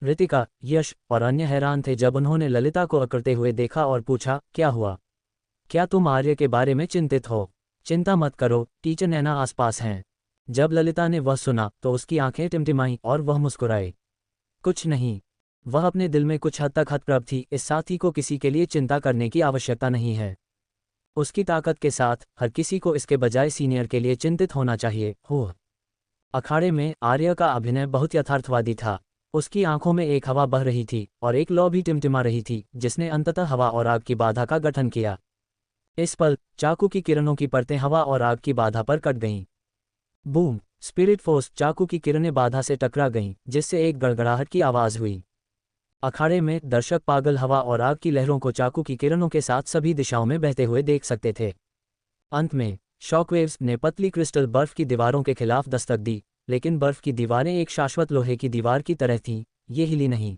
रितिका, यश और अन्य हैरान थे जब उन्होंने ललिता को अकड़ते हुए देखा और पूछा, क्या हुआ? क्या तुम आर्य के बारे में चिंतित हो? चिंता मत करो, टीचर नैना आसपास हैं। जब ललिता ने वह सुना तो उसकी आंखें टिमटिमाईं और वह मुस्कुराई। कुछ नहीं। वह अपने दिल में कुछ हद तक हतप्रभ थी, इस साथी को किसी के लिए चिंता करने की आवश्यकता नहीं है। उसकी ताकत के साथ हर किसी को इसके बजाय सीनियर के लिए चिंतित होना चाहिए। हो अखाड़े में आर्य का अभिनय बहुत यथार्थवादी था। उसकी आंखों में एक हवा बह रही थी और एक लौ भी टिमटिमा रही थी, जिसने अंततः हवा और आग की बाधा का गठन किया। इस पल चाकू की किरणों की परतें हवा और आग की बाधा पर कट गईं। बूम! स्पिरिट फोर्स चाकू की किरणें बाधा से टकरा गईं, जिससे एक गड़गड़ाहट की आवाज हुई। अखाड़े में दर्शक पागल हवा और आग की लहरों को चाकू की किरणों के साथ सभी दिशाओं में बहते हुए देख सकते थे। अंत में शॉकवेव्स ने पतली क्रिस्टल बर्फ की दीवारों के खिलाफ दस्तक दी, लेकिन बर्फ की दीवारें एक शाश्वत लोहे की दीवार की तरह थीं, ये हिली नहीं।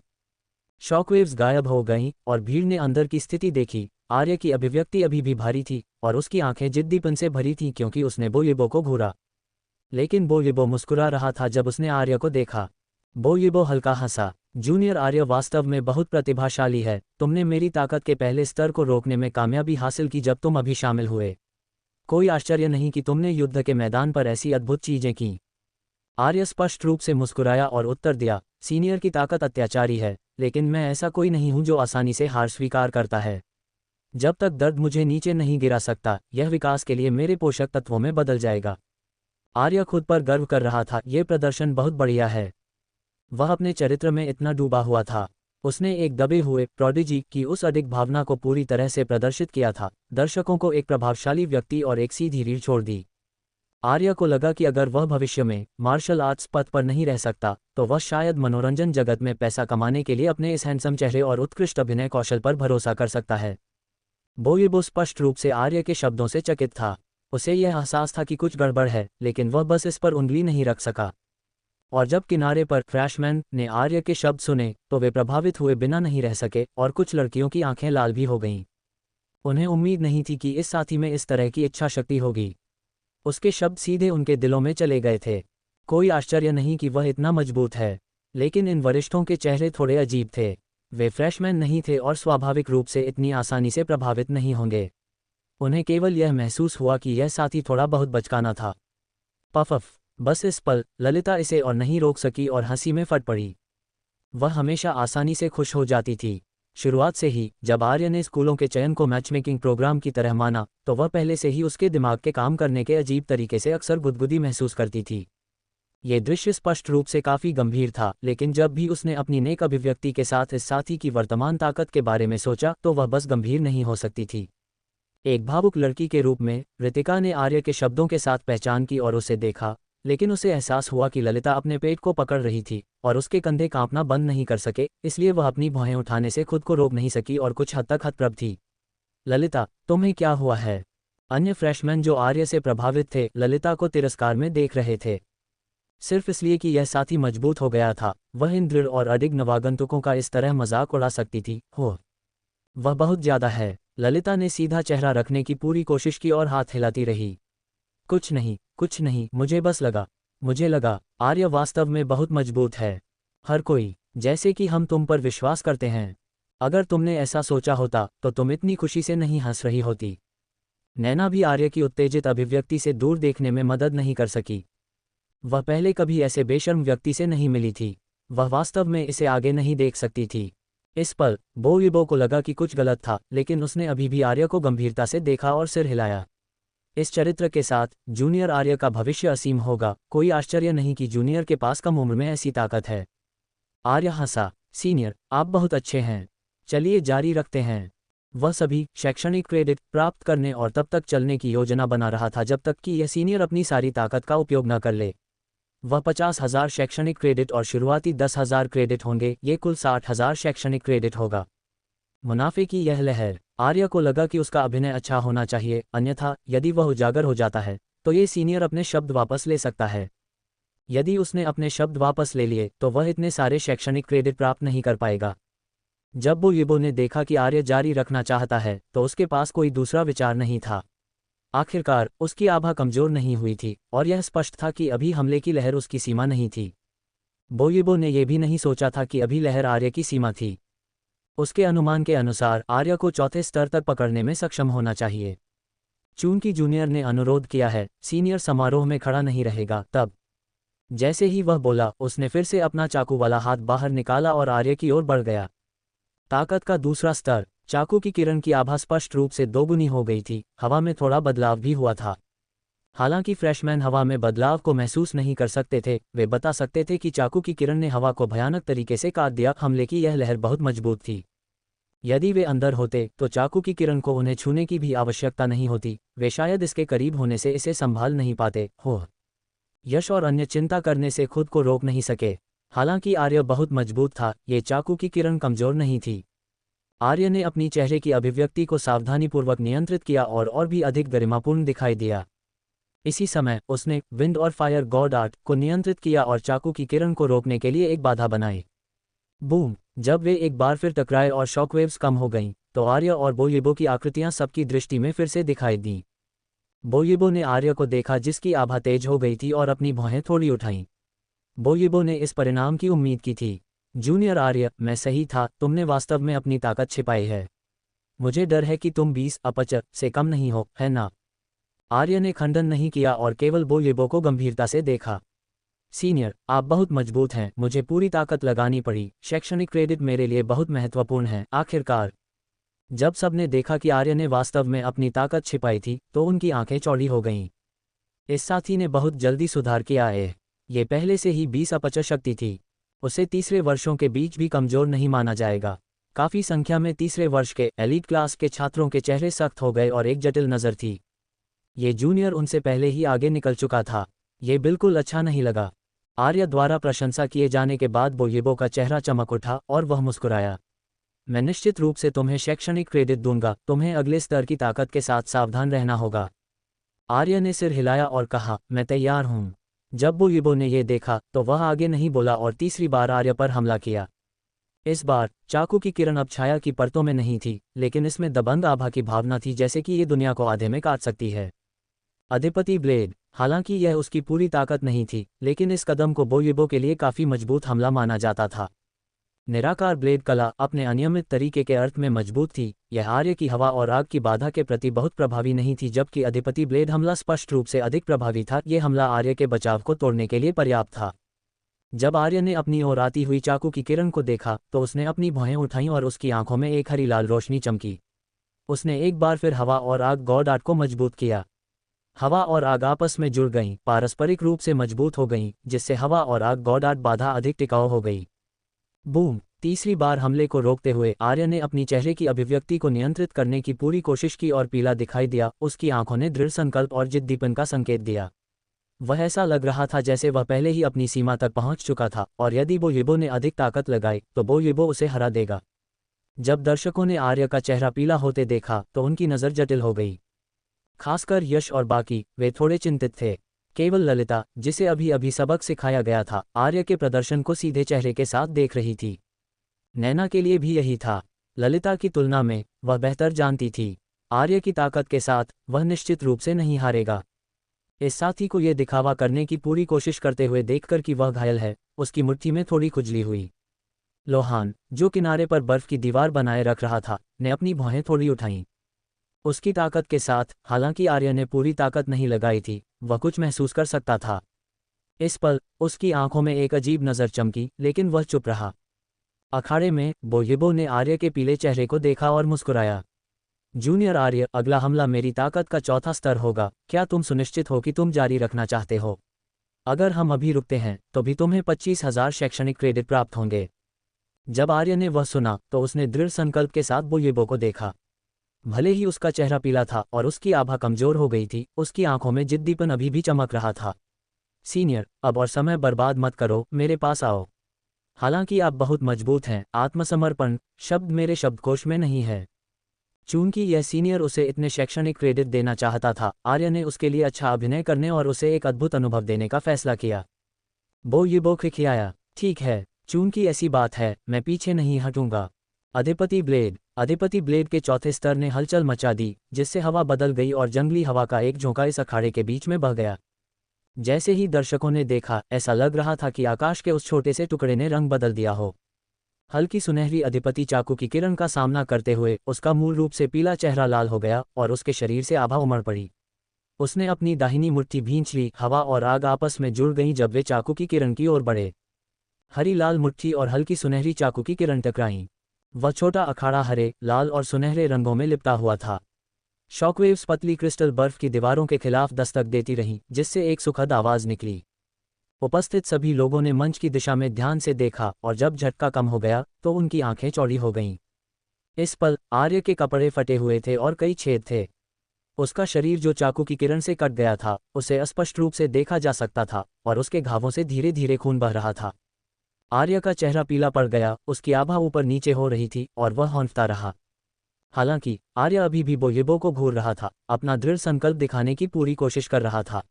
शॉकवेव्स गायब हो गईं और भीड़ ने अंदर की स्थिति देखी। आर्य की अभिव्यक्ति अभी भी भारी थी और उसकी आंखें जिद्दीपन से भरी थीं क्योंकि उसने बोयिबो को घूरा। लेकिन बोयिबो मुस्कुरा रहा था जब उसने आर्य को देखा। बोयिबो हल्का हंसा। जूनियर आर्य वास्तव में बहुत प्रतिभाशाली है। तुमने मेरी ताकत के पहले स्तर को रोकने में कामयाबी हासिल की जब तुम अभी शामिल हुए। कोई आश्चर्य नहीं कि तुमने युद्ध के मैदान पर ऐसी अद्भुत चीजें की। आर्य स्पष्ट रूप से मुस्कुराया और उत्तर दिया, सीनियर की ताकत अत्याचारी है, लेकिन मैं ऐसा कोई नहीं हूं जो आसानी से हार स्वीकार करता है। जब तक दर्द मुझे नीचे नहीं गिरा सकता, यह विकास के लिए मेरे पोषक तत्वों में बदल जाएगा। आर्य खुद पर गर्व कर रहा था, यह प्रदर्शन बहुत बढ़िया है। वह अपने चरित्र में इतना डूबा हुआ था। उसने एक दबे हुए प्रोडिजी की उस अडिग भावना को पूरी तरह से प्रदर्शित किया था, दर्शकों को एक प्रभावशाली व्यक्ति और एक सीधी रीढ़ छोड़ दी। आर्य को लगा कि अगर वह भविष्य में मार्शल आर्ट्स पथ पर नहीं रह सकता, तो वह शायद मनोरंजन जगत में पैसा कमाने के लिए अपने इस हैंडसम चेहरे और उत्कृष्ट अभिनय कौशल पर भरोसा कर सकता है। बोयिबो स्पष्ट रूप से आर्य के शब्दों से चकित था। उसे यह एहसास था कि कुछ गड़बड़ है, लेकिन वह बस इस पर उंगली नहीं रख सका। और जब किनारे पर फ्रैशमैन ने आर्य के शब्द सुने तो वे प्रभावित हुए बिना नहीं रह सके और कुछ लड़कियों की आंखें लाल भी हो गईं। उन्हें उम्मीद नहीं थी कि इस साथी में इस तरह की इच्छा शक्ति होगी। उसके शब्द सीधे उनके दिलों में चले गए थे। कोई आश्चर्य नहीं कि वह इतना मजबूत है। लेकिन इन वरिष्ठों के चेहरे थोड़े अजीब थे। वे फ्रेशमैन नहीं थे और स्वाभाविक रूप से इतनी आसानी से प्रभावित नहीं होंगे। उन्हें केवल यह महसूस हुआ कि यह साथी थोड़ा बहुत बचकाना था। पफ! बस इस पल ललिता इसे और नहीं रोक सकी और हंसी में फट पड़ी। वह हमेशा आसानी से खुश हो जाती थी। शुरुआत से ही जब आर्य ने स्कूलों के चयन को मैचमेकिंग प्रोग्राम की तरह माना, तो वह पहले से ही उसके दिमाग के काम करने के अजीब तरीके से अक्सर गुदगुदी महसूस करती थी। ये दृश्य स्पष्ट रूप से काफी गंभीर था, लेकिन जब भी उसने अपनी नेक अभिव्यक्ति के साथ इस साथी की वर्तमान ताकत के बारे में सोचा तो वह बस गंभीर नहीं हो सकती थी। एक भावुक लड़की के रूप में रितिका ने आर्य के शब्दों के साथ पहचान की और उसे देखा, लेकिन उसे एहसास हुआ कि ललिता अपने पेट को पकड़ रही थी और उसके कंधे कांपना बंद नहीं कर सके, इसलिए वह अपनी भौहें उठाने से खुद को रोक नहीं सकी और कुछ हद तक हतप्रभ थी। ललिता, तुम्हें क्या हुआ है? अन्य फ्रेशमैन जो आर्य से प्रभावित थे ललिता को तिरस्कार में देख रहे थे। सिर्फ इसलिए कि यह साथी मजबूत हो गया था, वह इन दृढ़ और अडिग नवागंतुकों का इस तरह मजाक उड़ा सकती थी। हो, वह बहुत ज्यादा है। ललिता ने सीधा चेहरा रखने की पूरी कोशिश की और हाथ हिलाती रही। कुछ नहीं, कुछ नहीं, मुझे लगा आर्य वास्तव में बहुत मजबूत है। हर कोई, जैसे कि हम तुम पर विश्वास करते हैं। अगर तुमने ऐसा सोचा होता तो तुम इतनी खुशी से नहीं हंस रही होती। नैना भी आर्य की उत्तेजित अभिव्यक्ति से दूर देखने में मदद नहीं कर सकी। वह पहले कभी ऐसे बेशर्म व्यक्ति से नहीं मिली थी। वह वास्तव में इसे आगे नहीं देख सकती थी। इस पल बोयिबो को लगा कि कुछ गलत था, लेकिन उसने अभी भी आर्य को गंभीरता से देखा और सिर हिलाया। इस चरित्र के साथ जूनियर आर्य का भविष्य असीम होगा। कोई आश्चर्य नहीं कि जूनियर के पास कम उम्र में ऐसी ताकत है। आर्य हंसा, सीनियर, आप बहुत अच्छे हैं। चलिए जारी रखते हैं। वह सभी शैक्षणिक क्रेडिट प्राप्त करने और तब तक चलने की योजना बना रहा था जब तक कि यह सीनियर अपनी सारी ताकत का उपयोग न कर ले। वह 50,000 शैक्षणिक क्रेडिट और शुरुआती 10,000 क्रेडिट होंगे, ये कुल 60,000 शैक्षणिक क्रेडिट होगा। मुनाफे की यह लहर। आर्य को लगा कि उसका अभिनय अच्छा होना चाहिए, अन्यथा यदि वह उजागर हो जाता है तो ये सीनियर अपने शब्द वापस ले सकता है। यदि उसने अपने शब्द वापस ले लिए तो वह इतने सारे शैक्षणिक क्रेडिट प्राप्त नहीं कर पाएगा। जब बोयिबो ने देखा कि आर्य जारी रखना चाहता है तो उसके पास कोई दूसरा विचार नहीं था। आखिरकार उसकी आभा कमजोर नहीं हुई थी और यह स्पष्ट था कि अभी हमले की लहर उसकी सीमा नहीं थी। बोयिबो ने यह भी नहीं सोचा था कि अभी लहर आर्य की सीमा थी। उसके अनुमान के अनुसार आर्य को चौथे स्तर तक पकड़ने में सक्षम होना चाहिए। चूंकि जूनियर ने अनुरोध किया है, सीनियर समारोह में खड़ा नहीं रहेगा। तब जैसे ही वह बोला, उसने फिर से अपना चाकू वाला हाथ बाहर निकाला और आर्य की ओर बढ़ गया। ताकत का दूसरा स्तर। चाकू की किरण की आभा स्पष्ट रूप से दोगुनी हो गई थी। हवा में थोड़ा बदलाव भी हुआ था। हालांकि फ्रेशमैन हवा में बदलाव को महसूस नहीं कर सकते थे, वे बता सकते थे कि चाकू की किरण ने हवा को भयानक तरीके से काट दिया। हमले की यह लहर बहुत मजबूत थी। यदि वे अंदर होते तो चाकू की किरण को उन्हें छूने की भी आवश्यकता नहीं होती। वे शायद इसके करीब होने से इसे संभाल नहीं पाते। हो यश और अन्य चिंता करने से खुद को रोक नहीं सके। हालांकि आर्य बहुत मजबूत था, ये चाकू की किरण कमजोर नहीं थी। आर्य ने अपनी चेहरे की अभिव्यक्ति को सावधानीपूर्वक नियंत्रित किया और भी अधिक गरिमापूर्ण दिखाई दिया। इसी समय उसने विंड और फायर गॉड आर्ट को नियंत्रित किया और चाकू की किरण को रोकने के लिए एक बाधा बनाई। बूम! जब वे एक बार फिर टकराए और शॉकवेव्स कम हो गईं, तो आर्य और बोयिबो की आकृतियां सबकी दृष्टि में फिर से दिखाई दीं। बोयिबो ने आर्य को देखा, जिसकी आभा तेज हो गई थी, और अपनी भौहें थोड़ी उठाईं। बोयिबो ने इस परिणाम की उम्मीद की थी। जूनियर आर्य, मैं सही था, तुमने वास्तव में अपनी ताकत छिपाई है। मुझे डर है कि तुम 20 अपचर से कम नहीं हो, है ना? आर्य ने खंडन नहीं किया और केवल बोयिबो को गंभीरता से देखा। सीनियर, आप बहुत मजबूत हैं, मुझे पूरी ताकत लगानी पड़ी। शैक्षणिक क्रेडिट मेरे लिए बहुत महत्वपूर्ण है। आखिरकार जब सबने देखा कि आर्य ने वास्तव में अपनी ताकत छिपाई थी, तो उनकी आंखें चौड़ी हो गईं। इस साथी ने बहुत जल्दी सुधार किया है। ये पहले से ही 20 अपचर शक्ति थी। उसे तीसरे वर्षों के बीच भी कमजोर नहीं माना जाएगा। काफी संख्या में तीसरे वर्ष के एलीट क्लास के छात्रों के चेहरे सख्त हो गए और एक जटिल नज़र थी। ये जूनियर उनसे पहले ही आगे निकल चुका था। ये बिल्कुल अच्छा नहीं लगा। आर्य द्वारा प्रशंसा किए जाने के बाद बोयिबो का चेहरा चमक उठा और वह मुस्कुराया। मैं निश्चित रूप से तुम्हें शैक्षणिक क्रेडिट दूंगा। तुम्हें अगले स्तर की ताकत के साथ सावधान रहना होगा। आर्य ने सिर हिलाया और कहा, मैं तैयार हूं। जब बोयिबो ने यह देखा तो वह आगे नहीं बोला और तीसरी बार आर्य पर हमला किया। इस बार चाकू की किरण अब छाया की परतों में नहीं थी, लेकिन इसमें दबंग आभा की भावना थी, जैसे कि ये दुनिया को आधे में काट सकती है। अधिपति ब्लेड। हालांकि यह उसकी पूरी ताकत नहीं थी, लेकिन इस कदम को बोयिबो के लिए काफी मजबूत हमला माना जाता था। निराकार ब्लेड कला अपने अनियमित तरीके के अर्थ में मजबूत थी। यह आर्य की हवा और आग की बाधा के प्रति बहुत प्रभावी नहीं थी, जबकि अधिपति ब्लेड हमला स्पष्ट रूप से अधिक प्रभावी था। ये हमला आर्य के बचाव को तोड़ने के लिए पर्याप्त था। जब आर्य ने अपनी ओर आती हुई चाकू की किरण को देखा तो उसने अपनी भौहें उठाईं और उसकी आंखों में एक हरी लाल रोशनी चमकी। उसने एक बार फिर हवा और आग गॉड आर्ट को मजबूत किया। हवा और आग आपस में जुड़ गईं, पारस्परिक रूप से मजबूत हो गईं, जिससे हवा और आग गॉड आर्ट बाधा अधिक टिकाऊ हो गई। बूम! तीसरी बार हमले को रोकते हुए आर्य ने अपनी चेहरे की अभिव्यक्ति को नियंत्रित करने की पूरी कोशिश की और पीला दिखाई दिया। उसकी आंखों ने दृढ़ संकल्प और जिद्दीपन का संकेत दिया। वह ऐसा लग रहा था जैसे वह पहले ही अपनी सीमा तक पहुंच चुका था, और यदि बोयिबो ने अधिक ताकत लगाई तो बोयिबो उसे हरा देगा। जब दर्शकों ने आर्य का चेहरा पीला होते देखा तो उनकी नज़र जटिल हो गई। खासकर यश और बाकी, वे थोड़े चिंतित थे। केवल ललिता, जिसे अभी अभी सबक सिखाया गया था, आर्य के प्रदर्शन को सीधे चेहरे के साथ देख रही थी। नैना के लिए भी यही था। ललिता की तुलना में वह बेहतर जानती थी, आर्य की ताकत के साथ वह निश्चित रूप से नहीं हारेगा। इस साथी को यह दिखावा करने की पूरी कोशिश करते हुए देखकर कि वह घायल है, उसकी मुट्ठी में थोड़ी खुजली हुई। लोहान, जो किनारे पर बर्फ की दीवार बनाए रख रहा था, ने अपनी भौहें थोड़ी उठाईं। उसकी ताकत के साथ, हालांकि आर्य ने पूरी ताकत नहीं लगाई थी, वह कुछ महसूस कर सकता था। इस पल उसकी आंखों में एक अजीब नज़र चमकी, लेकिन वह चुप रहा। अखाड़े में बोयिबो ने आर्य के पीले चेहरे को देखा और मुस्कुराया। जूनियर आर्य, अगला हमला मेरी ताकत का चौथा स्तर होगा। क्या तुम सुनिश्चित हो कि तुम जारी रखना चाहते हो? अगर हम अभी रुकते हैं तो भी तुम्हें 25,000 शैक्षणिक क्रेडिट प्राप्त होंगे। जब आर्य ने वह सुना तो उसने दृढ़ संकल्प के साथ बोयिबो को देखा। भले ही उसका चेहरा पीला था और उसकी आभा कमजोर हो गई थी, उसकी आंखों में जिद्दीपन अभी भी चमक रहा था। सीनियर, अब और समय बर्बाद मत करो, मेरे पास आओ। हालांकि आप बहुत मजबूत हैं, आत्मसमर्पण शब्द मेरे शब्दकोश में नहीं है। चूंकि यह सीनियर उसे इतने शैक्षणिक क्रेडिट देना चाहता था, आर्य ने उसके लिए अच्छा अभिनय करने और उसे एक अद्भुत अनुभव देने का फैसला किया। बोयिबो खिखियाया, ठीक है, चूंकि ऐसी बात है, मैं पीछे नहीं हटूंगा। अधिपति ब्लेड के चौथे स्तर ने हलचल मचा दी, जिससे हवा बदल गई और जंगली हवा का एक झोंका इस अखाड़े के बीच में बह गया। जैसे ही दर्शकों ने देखा, ऐसा लग रहा था कि आकाश के उस छोटे से टुकड़े ने रंग बदल दिया हो। हल्की सुनहरी अधिपति चाकू की किरण का सामना करते हुए उसका मूल रूप से पीला चेहरा लाल हो गया और उसके शरीर से आभा उमड़ पड़ी। उसने अपनी दाहिनी मुट्ठी भींच ली, हवा और आग आपस में जुड़ गईं जब वे चाकू की किरण की ओर बढ़े। हरी लाल मुट्ठी और हल्की सुनहरी चाकू की किरण टकराईं। वह छोटा अखाड़ा हरे, लाल और सुनहरे रंगों में लिपटा हुआ था। शॉकवेव्स पतली क्रिस्टल बर्फ की दीवारों के खिलाफ दस्तक देती रहीं, जिससे एक सुखद आवाज निकली। उपस्थित सभी लोगों ने मंच की दिशा में ध्यान से देखा और जब झटका कम हो गया तो उनकी आंखें चौड़ी हो गईं। इस पल आर्य के कपड़े फटे हुए थे और कई छेद थे। उसका शरीर जो चाकू की किरण से कट गया था, उसे स्पष्ट रूप से देखा जा सकता था और उसके घावों से धीरे धीरे खून बह रहा था। आर्य का चेहरा पीला पड़ गया, उसकी आभा ऊपर नीचे हो रही थी और वह हौंफता रहा। हालांकि आर्य अभी भी बोयिबो को घूर रहा था, अपना दृढ़ संकल्प दिखाने की पूरी कोशिश कर रहा था।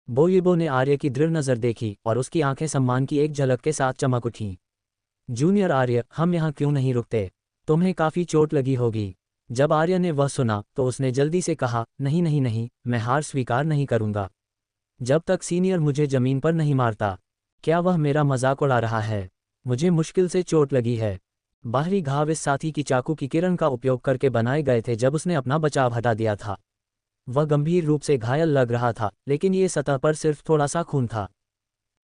बोयिबो ने आर्य की दृढ़ नज़र देखी और उसकी आंखें सम्मान की एक झलक के साथ चमक उठीं। जूनियर आर्य, हम यहाँ क्यों नहीं रुकते? तुम्हें काफ़ी चोट लगी होगी। जब आर्य ने वह सुना तो उसने जल्दी से कहा, नहीं नहीं नहीं, मैं हार स्वीकार नहीं करूँगा जब तक सीनियर मुझे जमीन पर नहीं मारता। क्या वह मेरा मजाक उड़ा रहा है? मुझे मुश्किल से चोट लगी है। बाहरी घाव इस साथी की चाकू की किरण का उपयोग करके बनाए गए थे जब उसने अपना बचाव हटा दिया था। वह गंभीर रूप से घायल लग रहा था, लेकिन ये सतह पर सिर्फ थोड़ा सा खून था।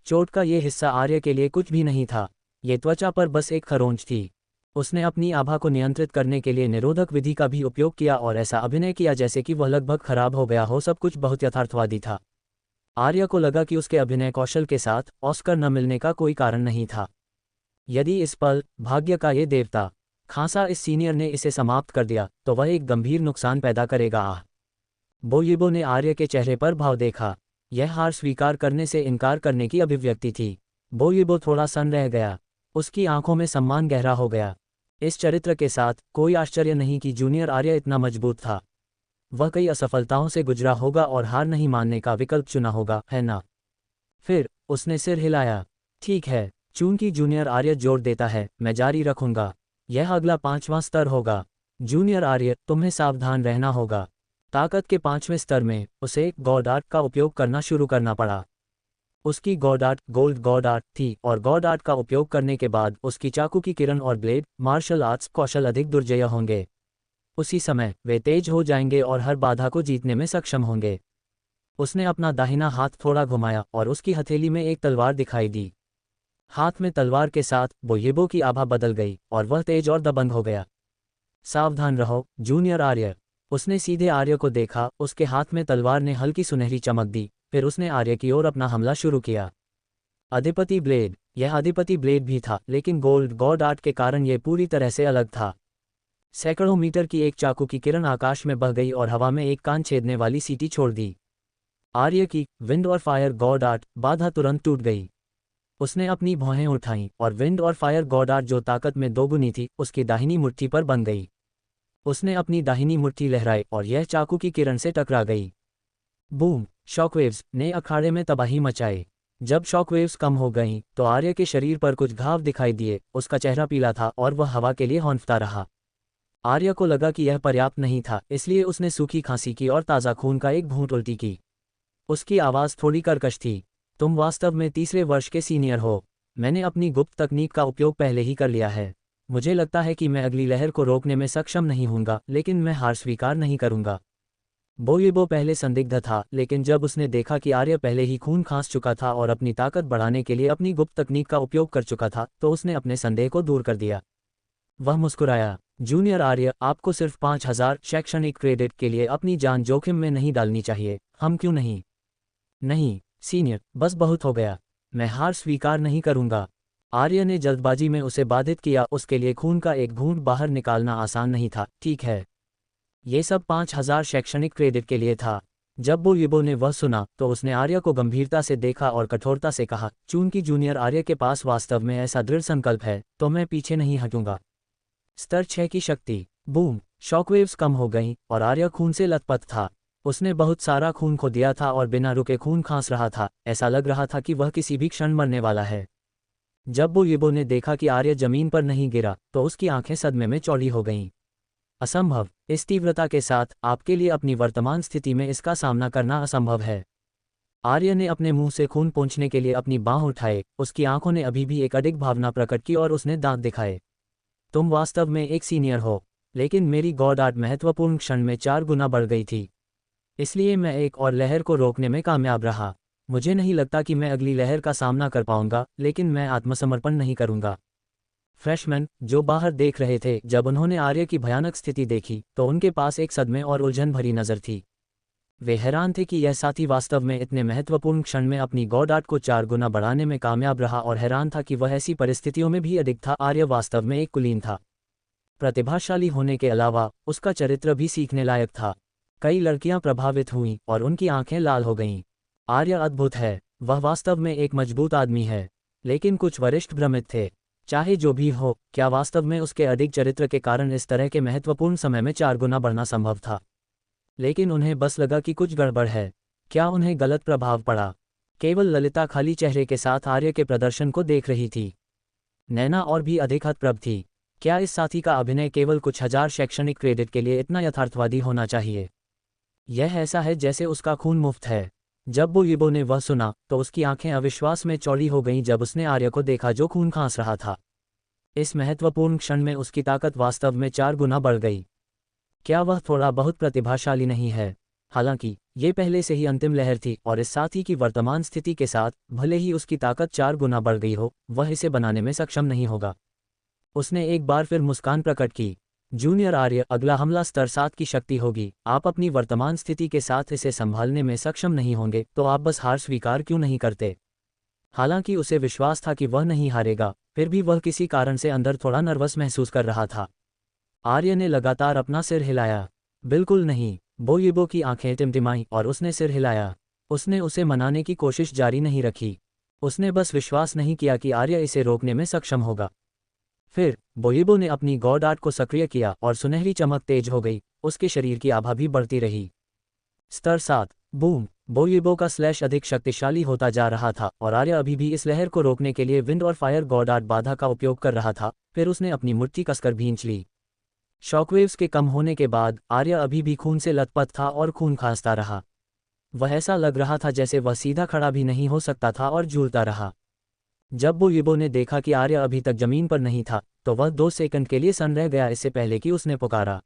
चोट का ये हिस्सा आर्य के लिए कुछ भी नहीं था, ये त्वचा पर बस एक खरोंच थी। उसने अपनी आभा को नियंत्रित करने के लिए निरोधक विधि का भी उपयोग किया और ऐसा अभिनय किया जैसे कि वह लगभग खराब हो गया हो। सब कुछ बहुत यथार्थवादी था। आर्य को लगा कि उसके अभिनय कौशल के साथ ऑस्कर न मिलने का कोई कारण नहीं था। यदि इस पल भाग्य का ये देवता खांसा इस सीनियर ने इसे समाप्त कर दिया तो वह एक गंभीर नुकसान पैदा करेगा। बोयिबो ने आर्य के चेहरे पर भाव देखा। यह हार स्वीकार करने से इनकार करने की अभिव्यक्ति थी। बोयिबो थोड़ा सन्न रह गया, उसकी आंखों में सम्मान गहरा हो गया। इस चरित्र के साथ कोई आश्चर्य नहीं कि जूनियर आर्य इतना मजबूत था। वह कई असफलताओं से गुजरा होगा और हार नहीं मानने का विकल्प चुना होगा, है ना? फिर उसने सिर हिलाया। ठीक है, चूंकि जूनियर आर्य जोर देता है, मैं जारी रखूंगा। यह अगला 5वां स्तर होगा। जूनियर आर्य, तुम्हें सावधान रहना होगा। ताकत के 5वें स्तर में उसे एक गॉड आर्ट का उपयोग करना शुरू करना पड़ा। उसकी God art gold God art थी और गॉड आर्ट का उपयोग करने के बाद उसकी चाकू की किरण और ब्लेड मार्शल आर्ट्स कौशल अधिक दुर्जय होंगे। उसी समय वे तेज हो जाएंगे और हर बाधा को जीतने में सक्षम होंगे। उसने अपना दाहिना हाथ थोड़ा घुमाया और उसकी हथेली में एक तलवार दिखाई दी। हाथ में तलवार के साथ बोयिबो की आभा बदल गई और वह तेज और दबंग हो गया। सावधान रहो जूनियर आर्य। उसने सीधे आर्य को देखा, उसके हाथ में तलवार ने हल्की सुनहरी चमक दी। फिर उसने आर्य की ओर अपना हमला शुरू किया। अधिपति ब्लेड। यह अधिपति ब्लेड भी था, लेकिन गोल्ड गॉड आर्ट के कारण यह पूरी तरह से अलग था। सैकड़ों मीटर की एक चाकू की किरण आकाश में बह गई और हवा में एक कान छेदने वाली सीटी छोड़ दी। आर्य की विंड और फायर गॉड आर्ट बाधा तुरंत टूट गई। उसने अपनी भौहें उठाईं और विंड और फायर गॉड आर्ट जो ताकत में दोगुनी थी, उसकी दाहिनी मुट्ठी पर बन गई। उसने अपनी दाहिनी मुट्ठी लहराई और यह चाकू की किरण से टकरा गई। बूम! शॉकवेव्स ने अखाड़े में तबाही मचाई। जब शॉकवेव्स कम हो गईं तो आर्य के शरीर पर कुछ घाव दिखाई दिए। उसका चेहरा पीला था और वह हवा के लिए हौंफता रहा। आर्य को लगा कि यह पर्याप्त नहीं था, इसलिए उसने सूखी खांसी की और ताज़ा खून का एक घूंट उल्टी की। उसकी आवाज़ थोड़ी कर्कश थी। तुम वास्तव में तीसरे वर्ष के सीनियर हो। मैंने अपनी गुप्त तकनीक का उपयोग पहले ही कर लिया है। मुझे लगता है कि मैं अगली लहर को रोकने में सक्षम नहीं हूँगा, लेकिन मैं हार स्वीकार नहीं करूँगा। बोयिबो पहले संदिग्ध था, लेकिन जब उसने देखा कि आर्य पहले ही खून खांस चुका था और अपनी ताकत बढ़ाने के लिए अपनी गुप्त तकनीक का उपयोग कर चुका था, तो उसने अपने संदेह को दूर कर दिया। वह मुस्कुराया। जूनियर आर्य, आपको सिर्फ 5000 शैक्षणिक क्रेडिट के लिए अपनी जान जोखिम में नहीं डालनी चाहिए। हम क्यों नहीं? नहीं सीनियर, बस बहुत हो गया। मैं हार स्वीकार नहीं करूँगा। आर्य ने जल्दबाजी में उसे बाधित किया। उसके लिए खून का एक घूंट बाहर निकालना आसान नहीं था। ठीक है, ये सब 5000 शैक्षणिक क्रेडिट के लिए था। जब बोयिबो ने वह सुना तो उसने आर्य को गंभीरता से देखा और कठोरता से कहा, चूंकि जूनियर आर्य के पास वास्तव में ऐसा दृढ़ संकल्प है, तो मैं पीछे नहीं हटूंगा। स्तर 6 की शक्ति। बूम! शॉकवेव्स कम हो गईं और आर्य खून से लथपथ था। उसने बहुत सारा खून खो दिया था और बिना रुके खून खांस रहा था। ऐसा लग रहा था कि वह किसी भी क्षण मरने वाला है। जब बोयिबो ने देखा कि आर्य जमीन पर नहीं गिरा तो उसकी आंखें सदमे में चौड़ी हो गईं। असंभव! इस तीव्रता के साथ आपके लिए अपनी वर्तमान स्थिति में इसका सामना करना असंभव है। आर्य ने अपने मुंह से खून पोंछने के लिए अपनी बाँह उठाए, उसकी आंखों ने अभी भी एक अडिग भावना प्रकट की और उसने दांत दिखाए। तुम वास्तव में एक सीनियर हो, लेकिन मेरी गॉड आर्ट महत्वपूर्ण क्षण में 4 गुना बढ़ गई थी। इसलिए मैं एक और लहर को रोकने में कामयाब रहा। मुझे नहीं लगता कि मैं अगली लहर का सामना कर पाऊंगा, लेकिन मैं आत्मसमर्पण नहीं करूंगा। फ्रेशमैन, जो बाहर देख रहे थे, जब उन्होंने आर्य की भयानक स्थिति देखी तो उनके पास एक सदमे और उलझन भरी नज़र थी। वे हैरान थे कि यह साथी वास्तव में इतने महत्वपूर्ण क्षण में अपनी गॉड आर्ट को 4 गुना बढ़ाने में कामयाब रहा, और हैरान था कि वह ऐसी परिस्थितियों में भी अडिग था। आर्य वास्तव में एक कुलीन था। प्रतिभाशाली होने के अलावा उसका चरित्र भी सीखने लायक था। कई लड़कियां प्रभावित हुईं और उनकी आंखें लाल हो गईं। आर्य अद्भुत है, वह वास्तव में एक मजबूत आदमी है। लेकिन कुछ वरिष्ठ भ्रमित थे। चाहे जो भी हो, क्या वास्तव में उसके अडिग चरित्र के कारण इस तरह के महत्वपूर्ण समय में 4 गुना बढ़ना संभव था? लेकिन उन्हें बस लगा कि कुछ गड़बड़ है। क्या उन्हें गलत प्रभाव पड़ा? केवल ललिता खाली चेहरे के साथ आर्य के प्रदर्शन को देख रही थी। नैना और भी अधिक हतप्रभ थी। क्या इस साथी का अभिनय केवल कुछ हजार शैक्षणिक क्रेडिट के लिए इतना यथार्थवादी होना चाहिए? यह ऐसा है जैसे उसका खून मुफ्त है। जब बोयिबो ने वह सुना तो उसकी आंखें अविश्वास में चौड़ी हो गईं जब उसने आर्य को देखा जो खून खांस रहा था। इस महत्वपूर्ण क्षण में उसकी ताकत वास्तव में 4 गुना बढ़ गई। क्या वह थोड़ा बहुत प्रतिभाशाली नहीं है? हालांकि ये पहले से ही अंतिम लहर थी, और इस साथी की वर्तमान स्थिति के साथ भले ही उसकी ताकत 4 गुना बढ़ गई हो, वह इसे बनाने में सक्षम नहीं होगा। उसने एक बार फिर मुस्कान प्रकट की। जूनियर आर्य, अगला हमला स्तर 7 की शक्ति होगी। आप अपनी वर्तमान स्थिति के साथ इसे संभालने में सक्षम नहीं होंगे, तो आप बस हार स्वीकार क्यों नहीं करते? हालांकि उसे विश्वास था कि वह नहीं हारेगा, फिर भी वह किसी कारण से अंदर थोड़ा नर्वस महसूस कर रहा था। आर्य ने लगातार अपना सिर हिलाया। बिल्कुल नहीं। बोयिबो की आंखें टिमटिमाईं और उसने सिर हिलाया। उसने उसे मनाने की कोशिश जारी नहीं रखी। उसने बस विश्वास नहीं किया कि आर्य इसे रोकने में सक्षम होगा। फिर बोयिबो ने अपनी गॉड आर्ट को सक्रिय किया और सुनहरी चमक तेज हो गई। उसके शरीर की आभा भी बढ़ती रही। स्तर 7। बूम। बोयिबो का स्लैश अधिक शक्तिशाली होता जा रहा था, और आर्य अभी भी इस लहर को रोकने के लिए विंड और फायर गॉड आर्ट बाधा का उपयोग कर रहा था। फिर उसने अपनी मुट्ठी कसकर भींच ली। शॉकवेव्स के कम होने के बाद आर्य अभी भी खून से लथपथ था और खून खांसता रहा। वह ऐसा लग रहा था जैसे वह सीधा खड़ा भी नहीं हो सकता था और झूलता रहा। जब बोयिबो ने देखा कि आर्य अभी तक जमीन पर नहीं था, तो वह 2 सेकंड के लिए सन्न रह गया, इससे पहले कि उसने पुकारा,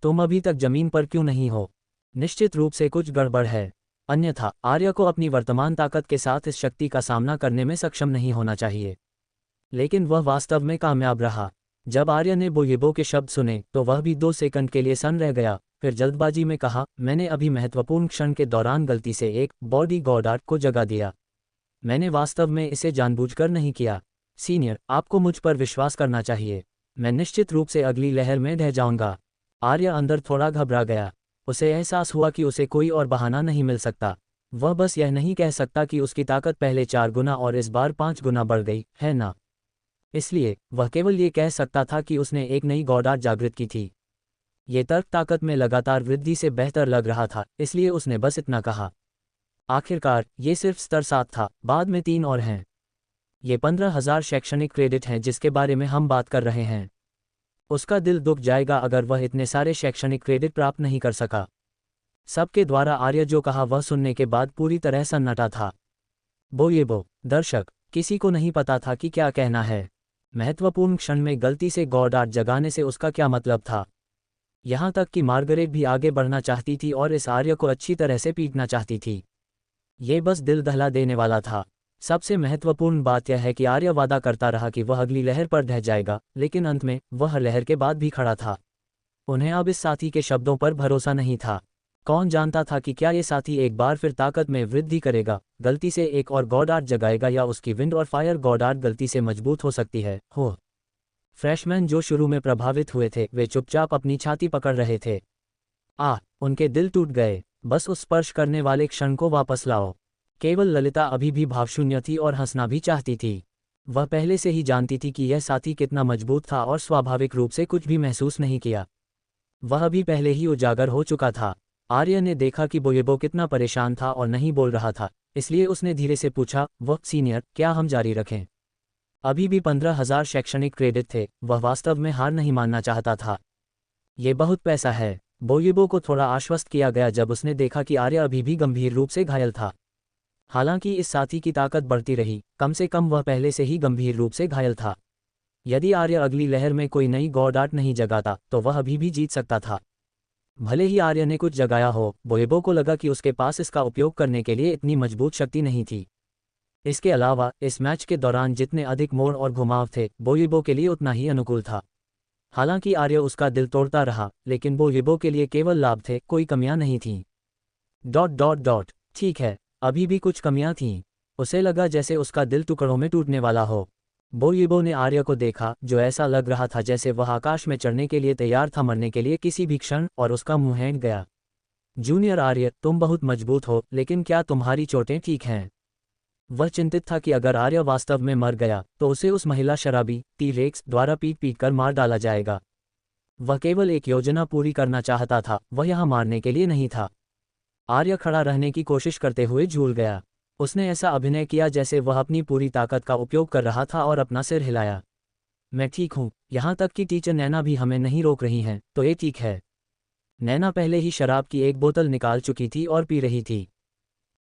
तुम अभी तक जमीन पर क्यों नहीं हो? निश्चित रूप से कुछ गड़बड़ है। अन्यथा आर्य को अपनी वर्तमान ताकत के साथ इस शक्ति का सामना करने में सक्षम नहीं होना चाहिए। लेकिन वह वास्तव में कामयाब रहा। जब आर्य ने बोयिबो के शब्द सुने तो वह भी 2 सेकंड के लिए सन्न रह गया, फिर जल्दबाजी में कहा, मैंने अभी महत्वपूर्ण क्षण के दौरान गलती से एक बॉडी गॉड आर्ट को जगा दिया। मैंने वास्तव में इसे जानबूझकर नहीं किया। सीनियर, आपको मुझ पर विश्वास करना चाहिए। मैं निश्चित रूप से अगली लहर में ढह जाऊंगा। आर्य अंदर थोड़ा घबरा गया। उसे एहसास हुआ कि उसे कोई और बहाना नहीं मिल सकता। वह बस यह नहीं कह सकता कि उसकी ताकत पहले 4 गुना और इस बार 5 गुना बढ़ गई है ना। इसलिए वह केवल ये कह सकता था कि उसने एक नई गॉड आर्ट जागृत की थी। ये तर्क ताकत में लगातार वृद्धि से बेहतर लग रहा था, इसलिए उसने बस इतना कहा। आखिरकार ये सिर्फ स्तर 7 था, बाद में 3 और हैं। ये 15,000 शैक्षणिक क्रेडिट हैं जिसके बारे में हम बात कर रहे हैं। उसका दिल दुख जाएगा अगर वह इतने सारे शैक्षणिक क्रेडिट प्राप्त नहीं कर सका। सबके द्वारा आर्य जो कहा वह सुनने के बाद पूरी तरह सन्नाटा था। बोयिबो, दर्शक, किसी को नहीं पता था कि क्या कहना है। महत्वपूर्ण क्षण में गलती से गॉड आर्ट जगाने से उसका क्या मतलब था? यहाँ तक कि मार्गरेट भी आगे बढ़ना चाहती थी और इस आर्य को अच्छी तरह से पीटना चाहती थी। ये बस दिल दहला देने वाला था। सबसे महत्वपूर्ण बात यह है कि आर्य वादा करता रहा कि वह अगली लहर पर ढह जाएगा, लेकिन अंत में वह लहर के बाद भी खड़ा था। उन्हें अब इस साथी के शब्दों पर भरोसा नहीं था। कौन जानता था कि क्या ये साथी एक बार फिर ताकत में वृद्धि करेगा, गलती से एक और गॉड आर्ट जगाएगा, या उसकी विंड और फायर गॉड आर्ट गलती से मजबूत हो सकती है। हो फ्रेशमैन जो शुरू में प्रभावित हुए थे वे चुपचाप अपनी छाती पकड़ रहे थे। उनके दिल टूट गए। बस उस स्पर्श करने वाले क्षण को वापस लाओ। केवल ललिता अभी भी भावशून्य थी और हंसना भी चाहती थी। वह पहले से ही जानती थी कि यह साथी कितना मजबूत था और स्वाभाविक रूप से कुछ भी महसूस नहीं किया। वह भी पहले ही उजागर हो चुका था। आर्य ने देखा कि बोयिबो कितना परेशान था और नहीं बोल रहा था, इसलिए उसने धीरे से पूछा, वह सीनियर, क्या हम जारी रखें? अभी भी 15,000 शैक्षणिक क्रेडिट थे। वह वास्तव में हार नहीं मानना चाहता था। ये बहुत पैसा है। बोयिबो को थोड़ा आश्वस्त किया गया जब उसने देखा कि आर्य अभी भी गंभीर रूप से घायल था। हालांकि इस साथी की ताकत बढ़ती रही, कम से कम वह पहले से ही गंभीर रूप से घायल था। यदि आर्य अगली लहर में कोई नई गॉड आर्ट नहीं जगाता तो वह अभी भी जीत सकता था। भले ही आर्य ने कुछ जगाया हो, बोयेबो को लगा कि उसके पास इसका उपयोग करने के लिए इतनी मजबूत शक्ति नहीं थी। इसके अलावा इस मैच के दौरान जितने अधिक मोड़ और घुमाव थे, बोयेबो के लिए उतना ही अनुकूल था। हालांकि आर्य उसका दिल तोड़ता रहा, लेकिन बोयेबो के लिए केवल लाभ थे, कोई कमियां नहीं थीं। ठीक है, अभी भी कुछ कमियां थीं। उसे लगा जैसे उसका दिल टुकड़ों में टूटने वाला हो। बोयेबो ने आर्य को देखा, जो ऐसा लग रहा था जैसे वह आकाश में चढ़ने के लिए तैयार था, मरने के लिए किसी भी क्षण, और उसका मुंह हैंग गया। जूनियर आर्य, तुम बहुत मजबूत हो, लेकिन क्या तुम्हारी चोटें ठीक हैं? वह चिंतित था कि अगर आर्य वास्तव में मर गया तो उसे उस महिला शराबी टी-रेक्स द्वारा पीट कर मार डाला जाएगा। वह केवल एक योजना पूरी करना चाहता था, वह यहाँ मारने के लिए नहीं था। आर्य खड़ा रहने की कोशिश करते हुए झूल गया। उसने ऐसा अभिनय किया जैसे वह अपनी पूरी ताकत का उपयोग कर रहा था और अपना सिर हिलाया। मैं ठीक हूँ, यहाँ तक कि टीचर नैना भी हमें नहीं रोक रही हैं, तो ये ठीक है। नैना पहले ही शराब की एक बोतल निकाल चुकी थी और पी रही थी।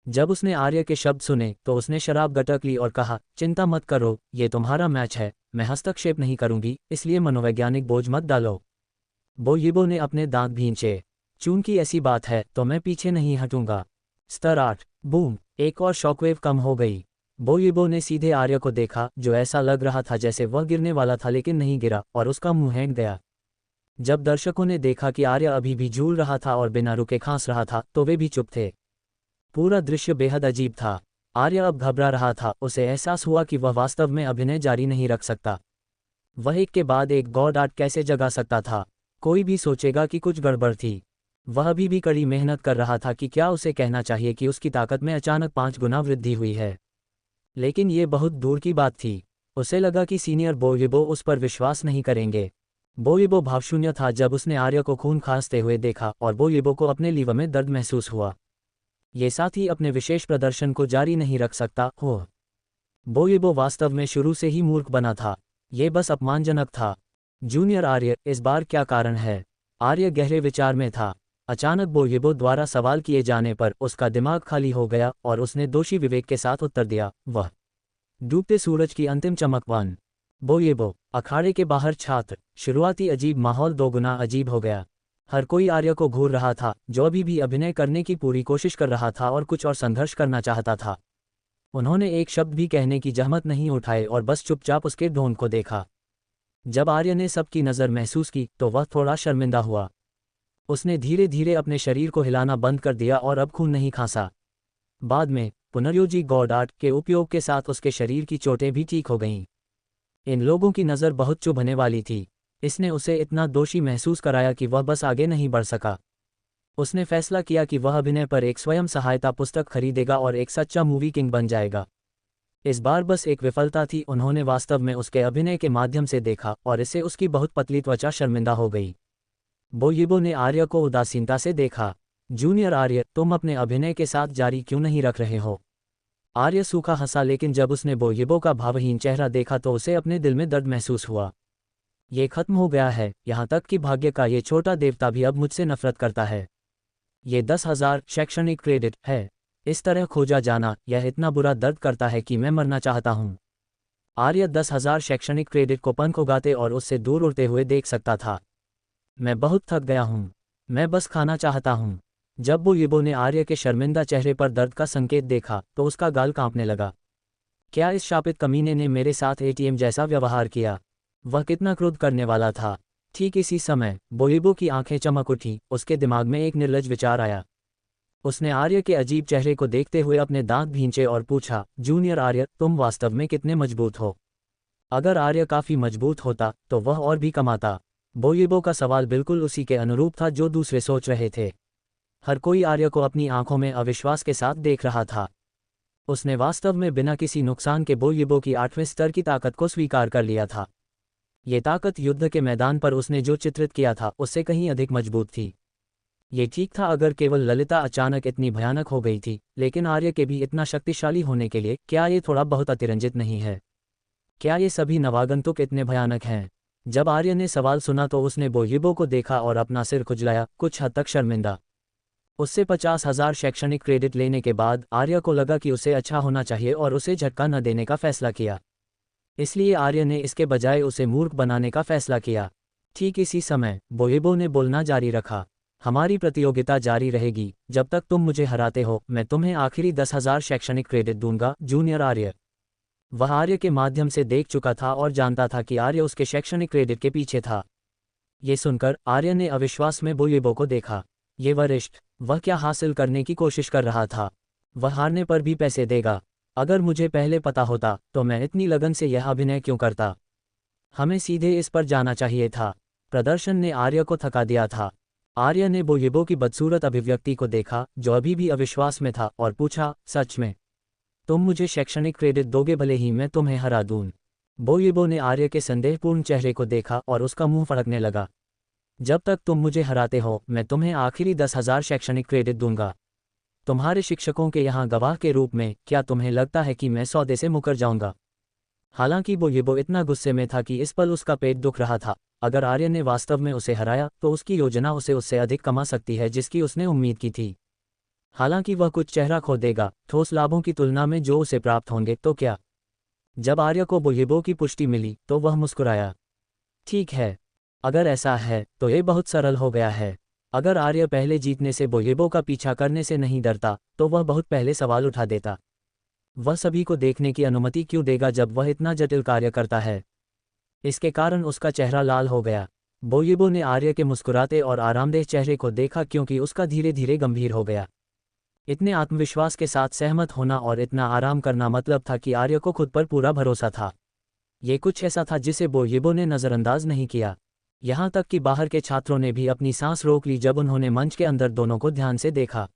जब उसने आर्य के शब्द सुने तो उसने शराब गटक ली और कहा, चिंता मत करो, ये तुम्हारा मैच है, मैं हस्तक्षेप नहीं करूंगी, इसलिए मनोवैज्ञानिक बोझ मत डालो। बोयेबो ने अपने दांत भींचे। चूंकि ऐसी बात है तो मैं पीछे नहीं हटूंगा। स्तर 8। बूम! एक और शॉकवेव कम हो गई। बोयेबो ने सीधे आर्य को देखा, जो ऐसा लग रहा था जैसे वह गिरने वाला था, लेकिन नहीं गिरा, और उसका मुंह हैंग गया। जब दर्शकों ने देखा कि आर्य अभी भी झूल रहा था और बिना रुके खांस रहा था, तो वे भी चुप थे। पूरा दृश्य बेहद अजीब था। आर्य अब घबरा रहा था, उसे एहसास हुआ कि वह वास्तव में अभिनय जारी नहीं रख सकता। वह एक के बाद एक गॉड आर्ट कैसे जगा सकता था? कोई भी सोचेगा कि कुछ गड़बड़ थी। वह अभी भी कड़ी मेहनत कर रहा था कि क्या उसे कहना चाहिए कि उसकी ताकत में अचानक 5 गुना वृद्धि हुई है। लेकिन ये बहुत दूर की बात थी। उसे लगा कि सीनियर बोयेबो उस पर विश्वास नहीं करेंगे। बोयेबो भावशून्य था जब उसने आर्य को खून खांसते हुए देखा, और बोयेबो को अपने लीवर में दर्द महसूस हुआ। ये साथी अपने विशेष प्रदर्शन को जारी नहीं रख सकता हो। बोयेबो वास्तव में शुरू से ही मूर्ख बना था। ये बस अपमानजनक था। जूनियर आर्य, इस बार क्या कारण है? आर्य गहरे विचार में था। अचानक बोयेबो द्वारा सवाल किए जाने पर उसका दिमाग खाली हो गया और उसने दोषी विवेक के साथ उत्तर दिया, वह डूबते सूरज की अंतिम चमक। 1। बोयेबो, अखाड़े के बाहर छात्र। शुरुआती अजीब माहौल दोगुना अजीब हो गया। हर कोई आर्य को घूर रहा था, जो अभी भी अभिनय करने की पूरी कोशिश कर रहा था और कुछ और संघर्ष करना चाहता था। उन्होंने एक शब्द भी कहने की जहमत नहीं उठाए और बस चुपचाप उसके ढोंग को देखा। जब आर्य ने सबकी नज़र महसूस की तो वह थोड़ा शर्मिंदा हुआ। उसने धीरे धीरे अपने शरीर को हिलाना बंद कर दिया और अब खून नहीं खांसा। बाद में पुनर्योजी गॉड आर्ट के उपयोग के साथ उसके शरीर की चोटें भी ठीक हो गईं। इन लोगों की नज़र बहुत चुभने वाली थी। इसने उसे इतना दोषी महसूस कराया कि वह बस आगे नहीं बढ़ सका। उसने फैसला किया कि वह अभिनय पर एक स्वयं सहायता पुस्तक खरीदेगा और एक सच्चा मूवी किंग बन जाएगा। इस बार बस एक विफलता थी, उन्होंने वास्तव में उसके अभिनय के माध्यम से देखा और इससे उसकी बहुत पतली त्वचा शर्मिंदा हो गई। बोयेबो ने आर्य को उदासीनता से देखा। जूनियर आर्य, तुम अपने अभिनय के साथ जारी क्यों नहीं रख रहे हो? आर्य सूखा हंसा, लेकिन जब उसने बोयेबो का भावहीन चेहरा देखा तो उसे अपने दिल में दर्द महसूस हुआ। ये खत्म हो गया है, यहाँ तक कि भाग्य का ये छोटा देवता भी अब मुझसे नफरत करता है। ये 10,000 शैक्षणिक क्रेडिट है। इस तरह खोजा जाना, यह इतना बुरा दर्द करता है कि मैं मरना चाहता हूँ। आर्य 10,000 शैक्षणिक क्रेडिट को पंख उगाते और उससे दूर उड़ते हुए देख सकता था। मैं बहुत थक गया हूँ, मैं बस खाना चाहता हूँ। जब बोयेबो ने आर्य के शर्मिंदा चेहरे पर दर्द का संकेत देखा तो उसका गाल कांपने लगा। क्या इस शापित कमीने ने मेरे साथ एटीएम जैसा व्यवहार किया? वह कितना क्रोध करने वाला था। ठीक इसी समय बोयेबो की आंखें चमक उठी, उसके दिमाग में एक निर्लज विचार आया। उसने आर्य के अजीब चेहरे को देखते हुए अपने दांत भींचे और पूछा, जूनियर आर्य, तुम वास्तव में कितने मजबूत हो? अगर आर्य काफ़ी मजबूत होता तो वह और भी कमाता। बोयेबो का सवाल बिल्कुल उसी के अनुरूप था जो दूसरे सोच रहे थे। हर कोई आर्य को अपनी आंखों में अविश्वास के साथ देख रहा था। उसने वास्तव में बिना किसी नुकसान के बोयेबो की 8वें स्तर की ताकत को स्वीकार कर लिया था। ये ताकत युद्ध के मैदान पर उसने जो चित्रित किया था उससे कहीं अधिक मजबूत थी। ये ठीक था अगर केवल ललिता अचानक इतनी भयानक हो गई थी, लेकिन आर्य के भी इतना शक्तिशाली होने के लिए क्या ये थोड़ा बहुत अतिरंजित नहीं है? क्या ये सभी नवागंतुक इतने भयानक हैं? जब आर्य ने सवाल सुना तो उसने बोयेबो को देखा और अपना सिर खुजलाया, कुछ हद तक शर्मिंदा। उससे 50,000 शैक्षणिक क्रेडिट लेने के बाद आर्य को लगा कि उसे अच्छा होना चाहिए और उसे झटका न देने का फैसला किया। इसलिए आर्य ने इसके बजाय उसे मूर्ख बनाने का फैसला किया। ठीक इसी समय बोयेबो ने बोलना जारी रखा, हमारी प्रतियोगिता जारी रहेगी, जब तक तुम मुझे हराते हो मैं तुम्हें आखिरी 10,000 शैक्षणिक क्रेडिट दूंगा। जूनियर आर्य। वह आर्य के माध्यम से देख चुका था और जानता था कि आर्य उसके शैक्षणिक क्रेडिट के पीछे था। ये सुनकर आर्य ने अविश्वास में बोयेबो को देखा। ये वरिष्ठ, वह क्या हासिल करने की कोशिश कर रहा था? वह हारने पर भी पैसे देगा। अगर मुझे पहले पता होता तो मैं इतनी लगन से यह अभिनय क्यों करता? हमें सीधे इस पर जाना चाहिए था। प्रदर्शन ने आर्य को थका दिया था। आर्य ने बोयेबो की बदसूरत अभिव्यक्ति को देखा, जो अभी भी अविश्वास में था, और पूछा, सच में तुम मुझे शैक्षणिक क्रेडिट दोगे भले ही मैं तुम्हें हरा दूं? बोयेबो ने आर्य के संदेहपूर्ण चेहरे को देखा और उसका मुंह फड़कने लगा। जब तक तुम मुझे हराते हो मैं तुम्हें आखिरी 10,000 शैक्षणिक क्रेडिट दूंगा। तुम्हारे शिक्षकों के यहाँ गवाह के रूप में क्या तुम्हें लगता है कि मैं सौदे से मुकर जाऊंगा? हालांकि बोयेबो इतना गुस्से में था कि इस पल उसका पेट दुख रहा था। अगर आर्य ने वास्तव में उसे हराया तो उसकी योजना उसे उससे अधिक कमा सकती है जिसकी उसने उम्मीद की थी। हालांकि वह कुछ चेहरा खो देगा ठोस लाभों की तुलना में जो उसे प्राप्त होंगे, तो क्या? जब आर्य को बोयेबो की पुष्टि मिली तो वह मुस्कुराया। ठीक है, अगर ऐसा है तो ये बहुत सरल हो गया है। अगर आर्य पहले जीतने से बोयेबो का पीछा करने से नहीं डरता तो वह बहुत पहले सवाल उठा देता। वह सभी को देखने की अनुमति क्यों देगा जब वह इतना जटिल कार्य करता है? इसके कारण उसका चेहरा लाल हो गया। बोयेबो ने आर्य के मुस्कुराते और आरामदेह चेहरे को देखा क्योंकि उसका धीरे धीरे गंभीर हो गया। इतने आत्मविश्वास के साथ सहमत होना और इतना आराम करना मतलब था कि आर्य को खुद पर पूरा भरोसा था। ये कुछ ऐसा था जिसे बोयेबो ने नज़रअंदाज नहीं किया। यहाँ तक कि बाहर के छात्रों ने भी अपनी सांस रोक ली जब उन्होंने मंच के अंदर दोनों को ध्यान से देखा।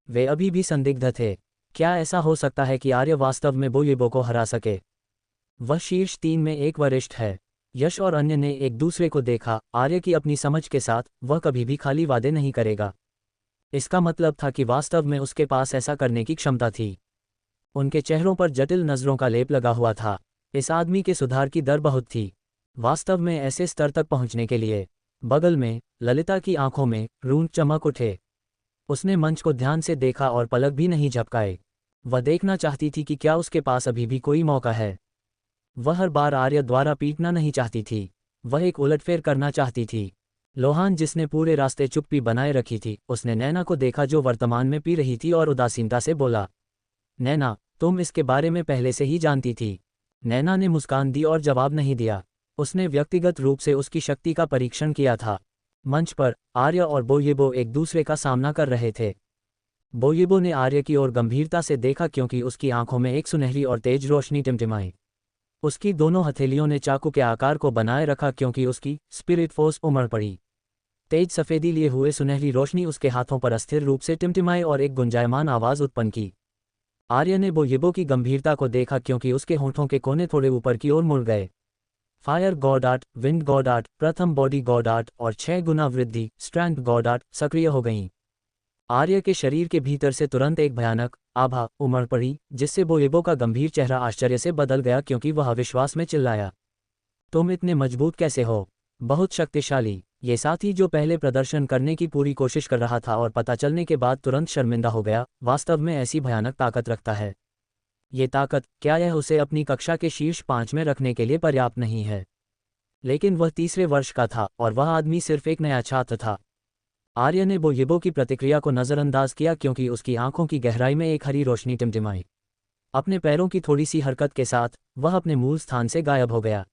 वे अभी भी संदिग्ध थे। क्या ऐसा हो सकता है कि आर्य वास्तव में बोयेबो को हरा सके? वह शीर्ष 3 में एक वरिष्ठ है। यश और अन्य ने एक दूसरे को देखा। आर्य की अपनी समझ के साथ वह कभी भी खाली वादे नहीं करेगा। इसका मतलब था कि वास्तव में उसके पास ऐसा करने की क्षमता थी। उनके चेहरों पर जटिल नज़रों का लेप लगा हुआ था। इस आदमी के सुधार की दर बहुत थी। वास्तव में ऐसे स्तर तक पहुंचने के लिए। बगल में ललिता की आंखों में रून चमक उठे। उसने मंच को ध्यान से देखा और पलक भी नहीं झपकाए। वह देखना चाहती थी कि क्या उसके पास अभी भी कोई मौका है। वह हर बार आर्य द्वारा पीटना नहीं चाहती थी। वह एक उलटफेर करना चाहती थी। लोहान, जिसने पूरे रास्ते चुप्पी बनाए रखी थी, उसने नैना को देखा जो वर्तमान में पी रही थी और उदासीनता से बोला, नैना, तुम इसके बारे में पहले से ही जानती थी। नैना ने मुस्कान दी और जवाब नहीं दिया। उसने व्यक्तिगत रूप से उसकी शक्ति का परीक्षण किया था। मंच पर आर्य और बोयेबो एक दूसरे का सामना कर रहे थे। बोयेबो ने आर्य की ओर गंभीरता से देखा क्योंकि उसकी आंखों में एक सुनहरी और तेज रोशनी टिमटिमाई। उसकी दोनों हथेलियों ने चाकू के आकार को बनाए रखा क्योंकि उसकी स्पिरिट फोर्स उमड़ पड़ी। तेज सफेदी लिए हुए सुनहरी रोशनी उसके हाथों पर अस्थिर रूप से टिमटिमाई और एक गुंजायमान आवाज उत्पन्न की। आर्य ने बोयेबो की गंभीरता को देखा क्योंकि उसके होंठों के कोने थोड़े ऊपर की ओर मुड़ गए। Fire God art, wind God art, प्रथम बॉडी गॉड आर्ट और 6 गुना वृद्धि स्ट्रेंथ गॉड आर्ट सक्रिय हो गईं। आर्य के शरीर के भीतर से तुरंत एक भयानक आभा उमड़ पड़ी जिससे बोयेबो का गंभीर चेहरा आश्चर्य से बदल गया क्योंकि वह अविश्वास में चिल्लाया, तुम इतने मजबूत कैसे हो? बहुत शक्तिशाली। ये साथी जो पहले प्रदर्शन करने की पूरी कोशिश कर रहा था और पता चलने के बाद तुरंत शर्मिंदा हो गया, वास्तव में ऐसी भयानक ताकत रखता है। ये ताकत, क्या यह उसे अपनी कक्षा के शीर्ष 5 में रखने के लिए पर्याप्त नहीं है? लेकिन वह तीसरे वर्ष का था और वह आदमी सिर्फ एक नया छात्र था। आर्य ने बोयेबो की प्रतिक्रिया को नज़रअंदाज किया क्योंकि उसकी आंखों की गहराई में एक हरी रोशनी टिमटिमाई। अपने पैरों की थोड़ी सी हरकत के साथ वह अपने मूल स्थान से गायब हो गया।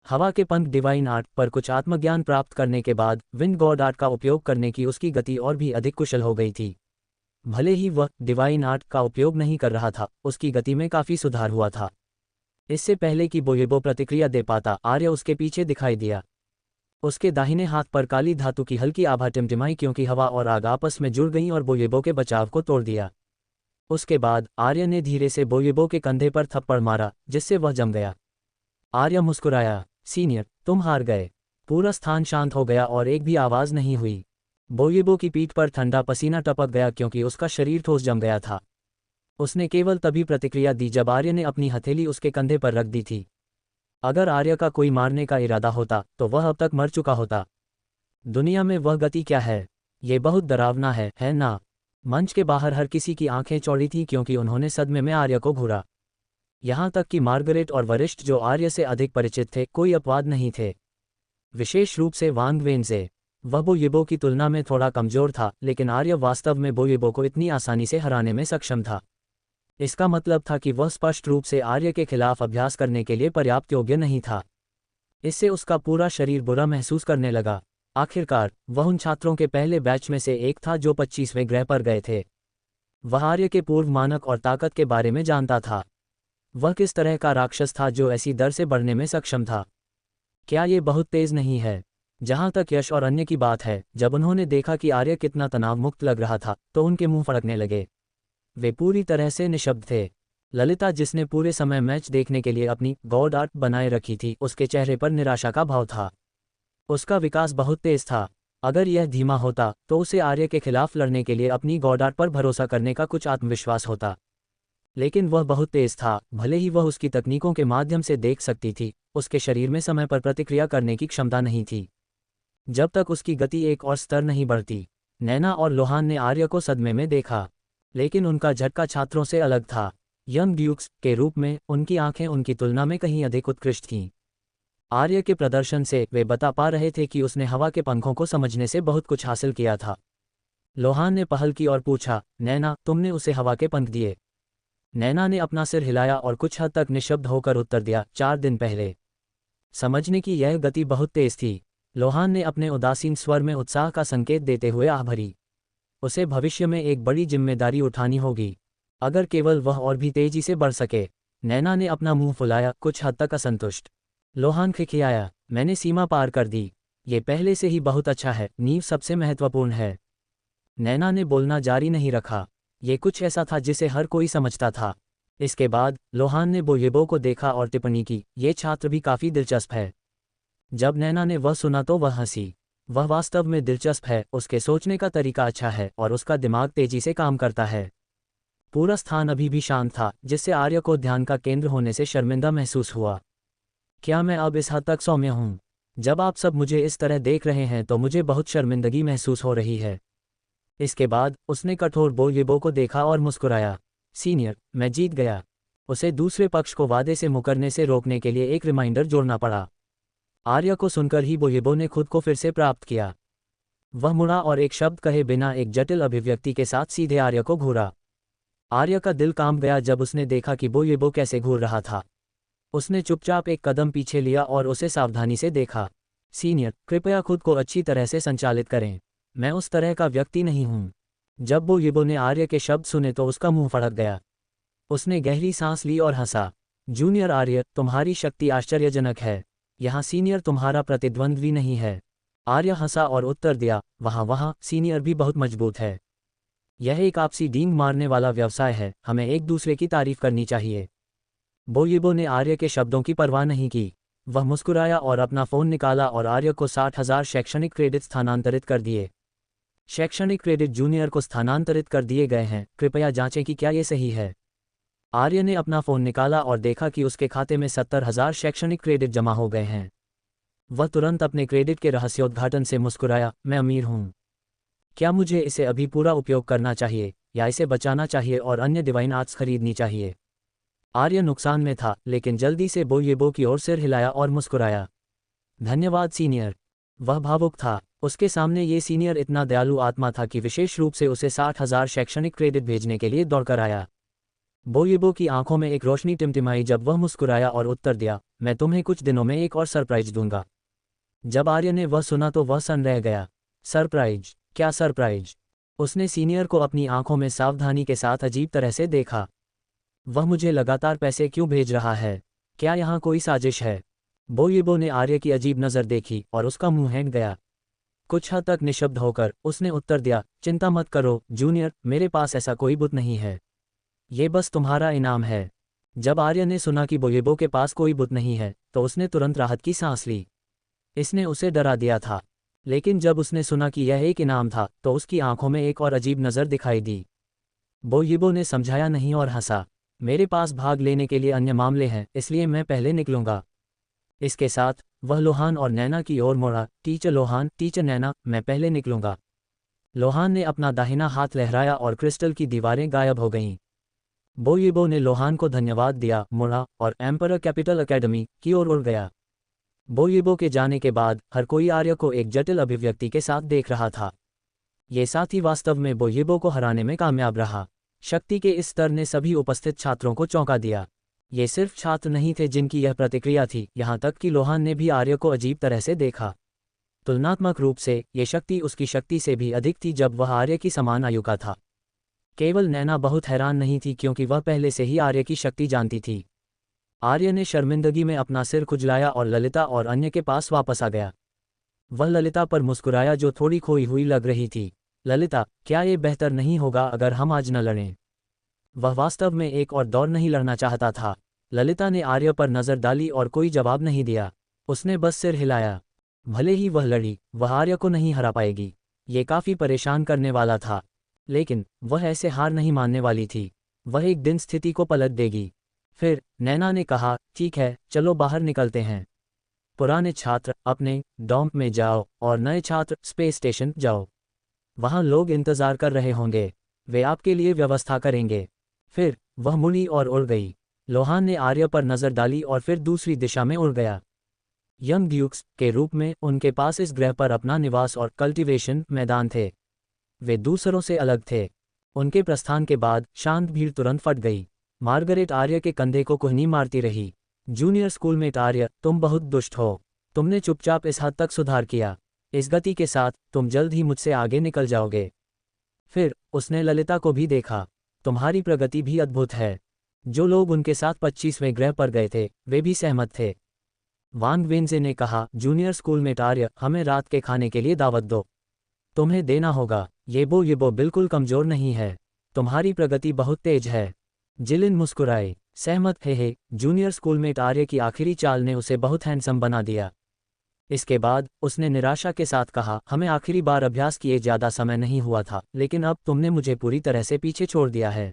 हवा के पंख डिवाइन आर्ट पर कुछ आत्मज्ञान प्राप्त करने के बाद विंड गॉड आर्ट का उपयोग करने की उसकी गति और भी अधिक कुशल हो गई थी। भले ही वह डिवाइन आर्ट का उपयोग नहीं कर रहा था, उसकी गति में काफ़ी सुधार हुआ था। इससे पहले कि बोयेबो प्रतिक्रिया दे पाता, आर्य उसके पीछे दिखाई दिया। उसके दाहिने हाथ पर काली धातु की हल्की आभा टिमटिमाई क्योंकि हवा और आग आपस में जुड़ गईं और बोयेबो के बचाव को तोड़ दिया। उसके बाद आर्य ने धीरे से बोयेबो के कंधे पर थप्पड़ मारा जिससे वह जम गया। आर्य मुस्कुराया, सीनियर, तुम हार गए। पूरा स्थान शांत हो गया और एक भी आवाज़ नहीं हुई। बोयेबो की पीठ पर ठंडा पसीना टपक गया क्योंकि उसका शरीर ठोस जम गया था। उसने केवल तभी प्रतिक्रिया दी जब आर्य ने अपनी हथेली उसके कंधे पर रख दी थी। अगर आर्य का कोई मारने का इरादा होता तो वह अब तक मर चुका होता। दुनिया में वह गति क्या है? ये बहुत डरावना है ना? मंच के बाहर हर किसी की आंखें चौड़ी थीं क्योंकि उन्होंने सदमे में आर्य को घूरा। यहाँ तक कि मार्गरेट और वरिष्ठ जो आर्य से अधिक परिचित थे कोई अपवाद नहीं थे। विशेष रूप से वांग वेनजे। वह बोयेबो की तुलना में थोड़ा कमजोर था, लेकिन आर्य वास्तव में बोयेबो को इतनी आसानी से हराने में सक्षम था। इसका मतलब था कि वह स्पष्ट रूप से आर्य के खिलाफ अभ्यास करने के लिए पर्याप्त योग्य नहीं था। इससे उसका पूरा शरीर बुरा महसूस करने लगा। आखिरकार वह उन छात्रों के पहले बैच में से एक था जो 25वें ग्रह पर गए थे। वह आर्य के पूर्व मानक और ताकत के बारे में जानता था। वह किस तरह का राक्षस था जो ऐसी दर से बढ़ने में सक्षम था। क्या ये बहुत तेज नहीं है? जहां तक यश और अन्य की बात है, जब उन्होंने देखा कि आर्य कितना तनाव मुक्त लग रहा था तो उनके मुंह फड़कने लगे। वे पूरी तरह से निशब्द थे। ललिता, जिसने पूरे समय मैच देखने के लिए अपनी गॉड आर्ट बनाए रखी थी, उसके चेहरे पर निराशा का भाव था। उसका विकास बहुत तेज था। अगर यह धीमा होता तो उसे आर्य के खिलाफ लड़ने के लिए अपनी गॉड आर्ट पर भरोसा करने का कुछ आत्मविश्वास होता। लेकिन वह बहुत तेज था। भले ही वह उसकी तकनीकों के माध्यम से देख सकती थी, उसके शरीर में समय पर प्रतिक्रिया करने की क्षमता नहीं थी। जब तक उसकी गति एक और स्तर नहीं बढ़ती। नैना और लोहान ने आर्य को सदमे में देखा, लेकिन उनका झटका छात्रों से अलग था। यंग ड्यूक्स के रूप में उनकी आंखें उनकी तुलना में कहीं अधिक उत्कृष्ट थीं। आर्य के प्रदर्शन से वे बता पा रहे थे कि उसने हवा के पंखों को समझने से बहुत कुछ हासिल किया था। लोहान ने पहल की और पूछा, नैना, तुमने उसे हवा के पंख दिए? नैना ने अपना सिर हिलाया और कुछ हद तक निशब्द होकर उत्तर दिया, 4 दिन पहले। समझने की यह गति बहुत तेज थी। लोहान ने अपने उदासीन स्वर में उत्साह का संकेत देते हुए आह भरी। उसे भविष्य में एक बड़ी जिम्मेदारी उठानी होगी, अगर केवल वह और भी तेजी से बढ़ सके। नैना ने अपना मुंह फुलाया, कुछ हद तक असंतुष्ट। लोहान खिखियाया, मैंने सीमा पार कर दी। ये पहले से ही बहुत अच्छा है, नींव सबसे महत्वपूर्ण है। नैना ने बोलना जारी नहीं रखा। ये कुछ ऐसा था जिसे हर कोई समझता था। इसके बाद लोहान ने बोयेबो को देखा और टिप्पणी की, ये छात्र भी काफी दिलचस्प है। जब नैना ने वह सुना तो वह हंसी। वह वास्तव में दिलचस्प है, उसके सोचने का तरीका अच्छा है और उसका दिमाग तेजी से काम करता है। पूरा स्थान अभी भी शांत था, जिससे आर्य को ध्यान का केंद्र होने से शर्मिंदा महसूस हुआ। क्या मैं अब इस हद तक सौम्य हूँ? जब आप सब मुझे इस तरह देख रहे हैं तो मुझे बहुत शर्मिंदगी महसूस हो रही है। इसके बाद उसने कठोर बोयेबो को देखा और मुस्कुराया। सीनियर, मैं जीत गया। उसे दूसरे पक्ष को वादे से मुकरने से रोकने के लिए एक रिमाइंडर जोड़ना पड़ा। आर्य को सुनकर ही बोयेबो ने खुद को फिर से प्राप्त किया। वह मुड़ा और एक शब्द कहे बिना एक जटिल अभिव्यक्ति के साथ सीधे आर्य को घूरा। आर्य का दिल कांप गया जब उसने देखा कि बोयेबो कैसे घूर रहा था। उसने चुपचाप एक कदम पीछे लिया और उसे सावधानी से देखा। सीनियर, कृपया खुद को अच्छी तरह से संचालित करें। मैं उस तरह का व्यक्ति नहीं हूँ। जब बोयेबो ने आर्य के शब्द सुने तो उसका मुंह फड़क गया। उसने गहरी सांस ली और हंसा। जूनियर आर्य, तुम्हारी शक्ति आश्चर्यजनक है। यहाँ सीनियर तुम्हारा प्रतिद्वंद्वी नहीं है। आर्य हंसा और उत्तर दिया, वहाँ सीनियर भी बहुत मजबूत है। यह एक आपसी डींग मारने वाला व्यवसाय है, हमें एक दूसरे की तारीफ करनी चाहिए। बोयेबो ने आर्य के शब्दों की परवाह नहीं की। वह मुस्कुराया और अपना फ़ोन निकाला और आर्य को 60,000 शैक्षणिक क्रेडिट स्थानांतरित कर दिए। शैक्षणिक क्रेडिट जूनियर को स्थानांतरित कर दिए गए हैं, कृपया जांचें कि क्या ये सही है। आर्य ने अपना फ़ोन निकाला और देखा कि उसके खाते में 70,000 शैक्षणिक क्रेडिट जमा हो गए हैं। वह तुरंत अपने क्रेडिट के रहस्योद्घाटन से मुस्कुराया, मैं अमीर हूँ। क्या मुझे इसे अभी पूरा उपयोग करना चाहिए या इसे बचाना चाहिए और अन्य डिवाइन आर्ट्स खरीदनी चाहिए? आर्य नुकसान में था, लेकिन जल्दी से बोयेबो की ओर सिर हिलाया और मुस्कुराया। धन्यवाद सीनियर। वह भावुक था। उसके सामने ये सीनियर इतना दयालु आत्मा था कि विशेष रूप से उसे 60,000 शैक्षणिक क्रेडिट भेजने के लिए दौड़कर आया। बोयेबो की आंखों में एक रोशनी टिमटिमाई जब वह मुस्कुराया और उत्तर दिया, मैं तुम्हें कुछ दिनों में एक और सरप्राइज दूंगा। जब आर्य ने वह सुना तो वह सन रह गया। सरप्राइज? क्या सरप्राइज? उसने सीनियर को अपनी आंखों में सावधानी के साथ अजीब तरह से देखा। वह मुझे लगातार पैसे क्यों भेज रहा है? क्या यहाँ कोई साजिश है? बोयेबो ने आर्य की अजीब नज़र देखी और उसका मुंह हैंग गया। कुछ हद तक निशब्द होकर उसने उत्तर दिया, चिंता मत करो जूनियर, मेरे पास ऐसा कोई बुत नहीं है। ये बस तुम्हारा इनाम है। जब आर्य ने सुना कि बोयेबो के पास कोई बुत नहीं है तो उसने तुरंत राहत की सांस ली। इसने उसे डरा दिया था, लेकिन जब उसने सुना कि यह एक इनाम था तो उसकी आंखों में एक और अजीब नज़र दिखाई दी। बोयेबो ने समझाया नहीं और हंसा, मेरे पास भाग लेने के लिए अन्य मामले हैं, इसलिए मैं पहले निकलूंगा। इसके साथ वह लोहान और नैना की ओर मुड़ा, टीचर लोहान, टीचर नैना, मैं पहले निकलूंगा। लोहान ने अपना दाहिना हाथ लहराया और क्रिस्टल की दीवारें गायब हो गईं। बोयिबो ने लोहान को धन्यवाद दिया, मुड़ा और एम्परर कैपिटल एकेडमी की ओर उड़ गया। बोयिबो के जाने के बाद हर कोई आर्य को एक जटिल अभिव्यक्ति के साथ देख रहा था। ये साथी वास्तव में बोयिबो को हराने में कामयाब रहा। शक्ति के इस स्तर ने सभी उपस्थित छात्रों को चौंका दिया। ये सिर्फ छात्र नहीं थे जिनकी यह प्रतिक्रिया थी, यहाँ तक कि लोहान ने भी आर्य को अजीब तरह से देखा। तुलनात्मक रूप से ये शक्ति उसकी शक्ति से भी अधिक थी जब वह आर्य की समान आयु का था। केवल नैना बहुत हैरान नहीं थी क्योंकि वह पहले से ही आर्य की शक्ति जानती थी। आर्य ने शर्मिंदगी में अपना सिर खुजलाया और ललिता और अन्य के पास वापस आ गया। वह ललिता पर मुस्कुराया जो थोड़ी खोई हुई लग रही थी। ललिता, क्या ये बेहतर नहीं होगा अगर हम आज न लड़ें? वह वास्तव में एक और दौर नहीं लड़ना चाहता था। ललिता ने आर्य पर नज़र डाली और कोई जवाब नहीं दिया। उसने बस सिर हिलाया। भले ही वह लड़ी, वह आर्य को नहीं हरा पाएगी। ये काफ़ी परेशान करने वाला था, लेकिन वह ऐसे हार नहीं मानने वाली थी। वह एक दिन स्थिति को पलट देगी। फिर नैना ने कहा, ठीक है, चलो बाहर निकलते हैं। पुराने छात्र अपने डॉर्म में जाओ और नए छात्र स्पेस स्टेशन जाओ। वहाँ लोग इंतज़ार कर रहे होंगे, वे आपके लिए व्यवस्था करेंगे। फिर वह मुड़ी और उड़ गई। लोहान ने आर्य पर नज़र डाली और फिर दूसरी दिशा में उड़ गया। यंग ड्यूक्स के रूप में उनके पास इस ग्रह पर अपना निवास और कल्टीवेशन मैदान थे। वे दूसरों से अलग थे। उनके प्रस्थान के बाद शांत भीड़ तुरंत फट गई। मार्गरेट आर्य के कंधे को कुहनी मारती रही। जूनियर स्कूलमेट आर्य, तुम बहुत दुष्ट हो। तुमने चुपचाप इस हद तक सुधार किया। इस गति के साथ तुम जल्द ही मुझसे आगे निकल जाओगे। फिर उसने ललिता को भी देखा। तुम्हारी प्रगति भी अद्भुत है। जो लोग उनके साथ 25वें ग्रह पर गए थे वे भी सहमत थे। वांग वेंजे ने कहा, जूनियर स्कूलमेट आर्य, हमें रात के खाने के लिए दावत दो। तुम्हें देना होगा। ये बो बिल्कुल कमजोर नहीं है। तुम्हारी प्रगति बहुत तेज है। जिलिन मुस्कुराए। सहमत है। जूनियर स्कूलमेट आर्य की आखिरी चाल ने उसे बहुत हैंडसम बना दिया। इसके बाद उसने निराशा के साथ कहा, हमें आखिरी बार अभ्यास किए ज़्यादा समय नहीं हुआ था, लेकिन अब तुमने मुझे पूरी तरह से पीछे छोड़ दिया है।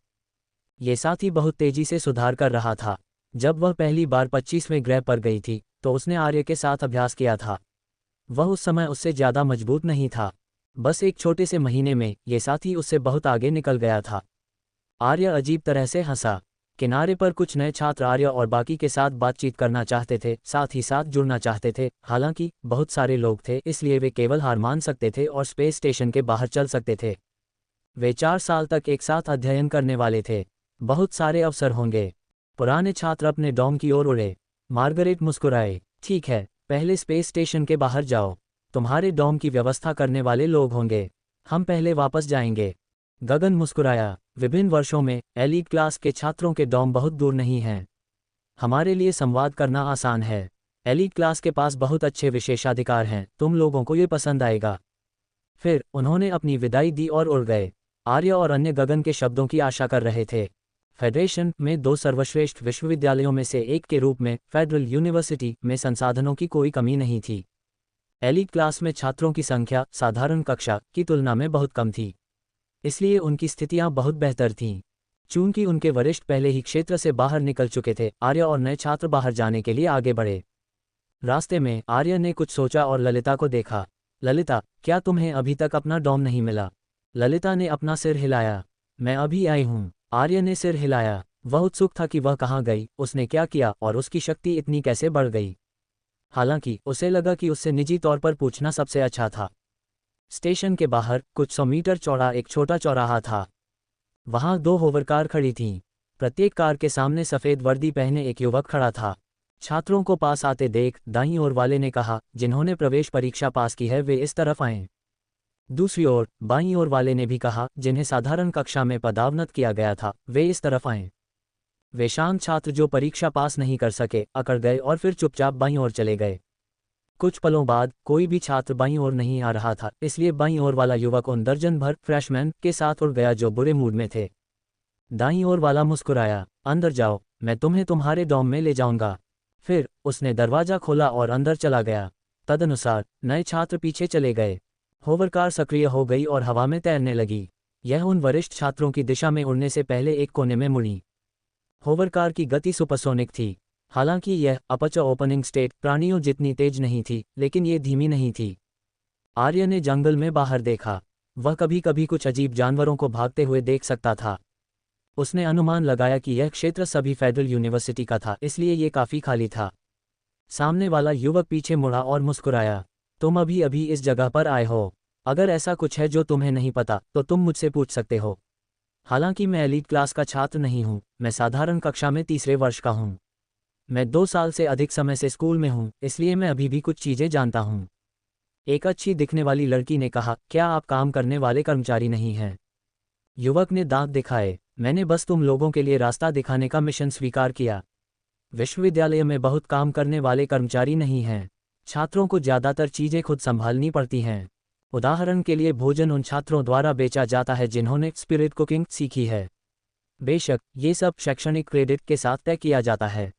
ये साथी बहुत तेजी से सुधार कर रहा था। जब वह पहली बार 25वें ग्रह पर गई थी तो उसने आर्य के साथ अभ्यास किया था। वह उस समय उससे ज़्यादा मजबूत नहीं था। बस एक छोटे से महीने में ये साथी उससे बहुत आगे निकल गया था। आर्य अजीब तरह से हंसा। किनारे पर कुछ नए छात्र आर्य और बाकी के साथ बातचीत करना चाहते थे, साथ ही साथ जुड़ना चाहते थे। हालांकि बहुत सारे लोग थे, इसलिए वे केवल हार मान सकते थे और स्पेस स्टेशन के बाहर चल सकते थे। वे 4 साल तक एक साथ अध्ययन करने वाले थे। बहुत सारे अवसर होंगे। पुराने छात्र अपने डॉम की ओर उड़े। मार्गरेट मुस्कुराए। ठीक है, पहले स्पेस स्टेशन के बाहर जाओ। तुम्हारे डॉम की व्यवस्था करने वाले लोग होंगे। हम पहले वापस जाएंगे। गगन मुस्कुराया। विभिन्न वर्षों में एलीट क्लास के छात्रों के डॉम बहुत दूर नहीं हैं। हमारे लिए संवाद करना आसान है। एलीट क्लास के पास बहुत अच्छे विशेषाधिकार हैं, तुम लोगों को ये पसंद आएगा। फिर उन्होंने अपनी विदाई दी और उड़ गए। आर्य और अन्य गगन के शब्दों की आशा कर रहे थे। फेडरेशन में 2 सर्वश्रेष्ठ विश्वविद्यालयों में से एक के रूप में फेडरल यूनिवर्सिटी में संसाधनों की कोई कमी नहीं थी। एलीट क्लास में छात्रों की संख्या साधारण कक्षा की तुलना में बहुत कम थी, इसलिए उनकी स्थितियां बहुत बेहतर थीं। चूंकि उनके वरिष्ठ पहले ही क्षेत्र से बाहर निकल चुके थे, आर्य और नए छात्र बाहर जाने के लिए आगे बढ़े। रास्ते में आर्य ने कुछ सोचा और ललिता को देखा। ललिता, क्या तुम्हें अभी तक अपना डॉम नहीं मिला? ललिता ने अपना सिर हिलाया। मैं अभी आई हूँ। आर्य ने सिर हिलाया। वह उत्सुक था कि वह कहाँ गई, उसने क्या किया और उसकी शक्ति इतनी कैसे बढ़ गई। हालांकि उसे लगा कि उससे निजी तौर पर पूछना सबसे अच्छा था। स्टेशन के बाहर कुछ 100 मीटर चौड़ा एक छोटा चौराहा था। वहां 2 होवर कार खड़ी थीं। प्रत्येक कार के सामने सफ़ेद वर्दी पहने एक युवक खड़ा था। छात्रों को पास आते देख दाईं ओर वाले ने कहा, जिन्होंने प्रवेश परीक्षा पास की है वे इस तरफ आएं। दूसरी ओर बाईं ओर वाले ने भी कहा, जिन्हें साधारण कक्षा में पदावनत किया गया था वे इस तरफ आएं। वे शांत छात्र जो परीक्षा पास नहीं कर सके अकड़ गए और फिर चुपचाप बाईं ओर चले गए। कुछ पलों बाद कोई भी छात्र बाईं ओर नहीं आ रहा था, इसलिए बाईं ओर वाला युवक उन दर्जन भर फ्रेशमैन के साथ उड़ गया जो बुरे मूड में थे। दाईं ओर वाला मुस्कुराया। अंदर जाओ, मैं तुम्हें तुम्हारे डॉम में ले जाऊंगा। फिर उसने दरवाजा खोला और अंदर चला गया। तदनुसार नए छात्र पीछे चले गए। होवरकार सक्रिय हो गई और हवा में तैरने लगी। यह उन वरिष्ठ छात्रों की दिशा में उड़ने से पहले एक कोने में मुड़ी। होवरकार की गति सुपरसोनिक थी। हालांकि यह अपर्चर ओपनिंग स्टेट प्राणियों जितनी तेज नहीं थी, लेकिन ये धीमी नहीं थी। आर्य ने जंगल में बाहर देखा। वह कभी कभी कुछ अजीब जानवरों को भागते हुए देख सकता था। उसने अनुमान लगाया कि यह क्षेत्र सभी फेडरल यूनिवर्सिटी का था, इसलिए ये काफ़ी खाली था। सामने वाला युवक पीछे मुड़ा और मुस्कुराया। तुम अभी अभी इस जगह पर आए हो। अगर ऐसा कुछ है जो तुम्हें नहीं पता तो तुम मुझसे पूछ सकते हो। हालांकि मैं एलीट क्लास का छात्र नहीं हूँ, मैं साधारण कक्षा में तीसरे वर्ष का हूँ। मैं 2 साल से अधिक समय से स्कूल में हूँ, इसलिए मैं अभी भी कुछ चीज़ें जानता हूँ। एक अच्छी दिखने वाली लड़की ने कहा, क्या आप काम करने वाले कर्मचारी नहीं हैं? युवक ने दांत दिखाए। मैंने बस तुम लोगों के लिए रास्ता दिखाने का मिशन स्वीकार किया। विश्वविद्यालय में बहुत काम करने वाले कर्मचारी नहीं हैं। छात्रों को ज़्यादातर चीज़ें खुद संभालनी पड़ती हैं। उदाहरण के लिए भोजन उन छात्रों द्वारा बेचा जाता है जिन्होंने स्पिरिट कुकिंग सीखी है। बेशक ये सब शैक्षणिक क्रेडिट के साथ तय किया जाता है।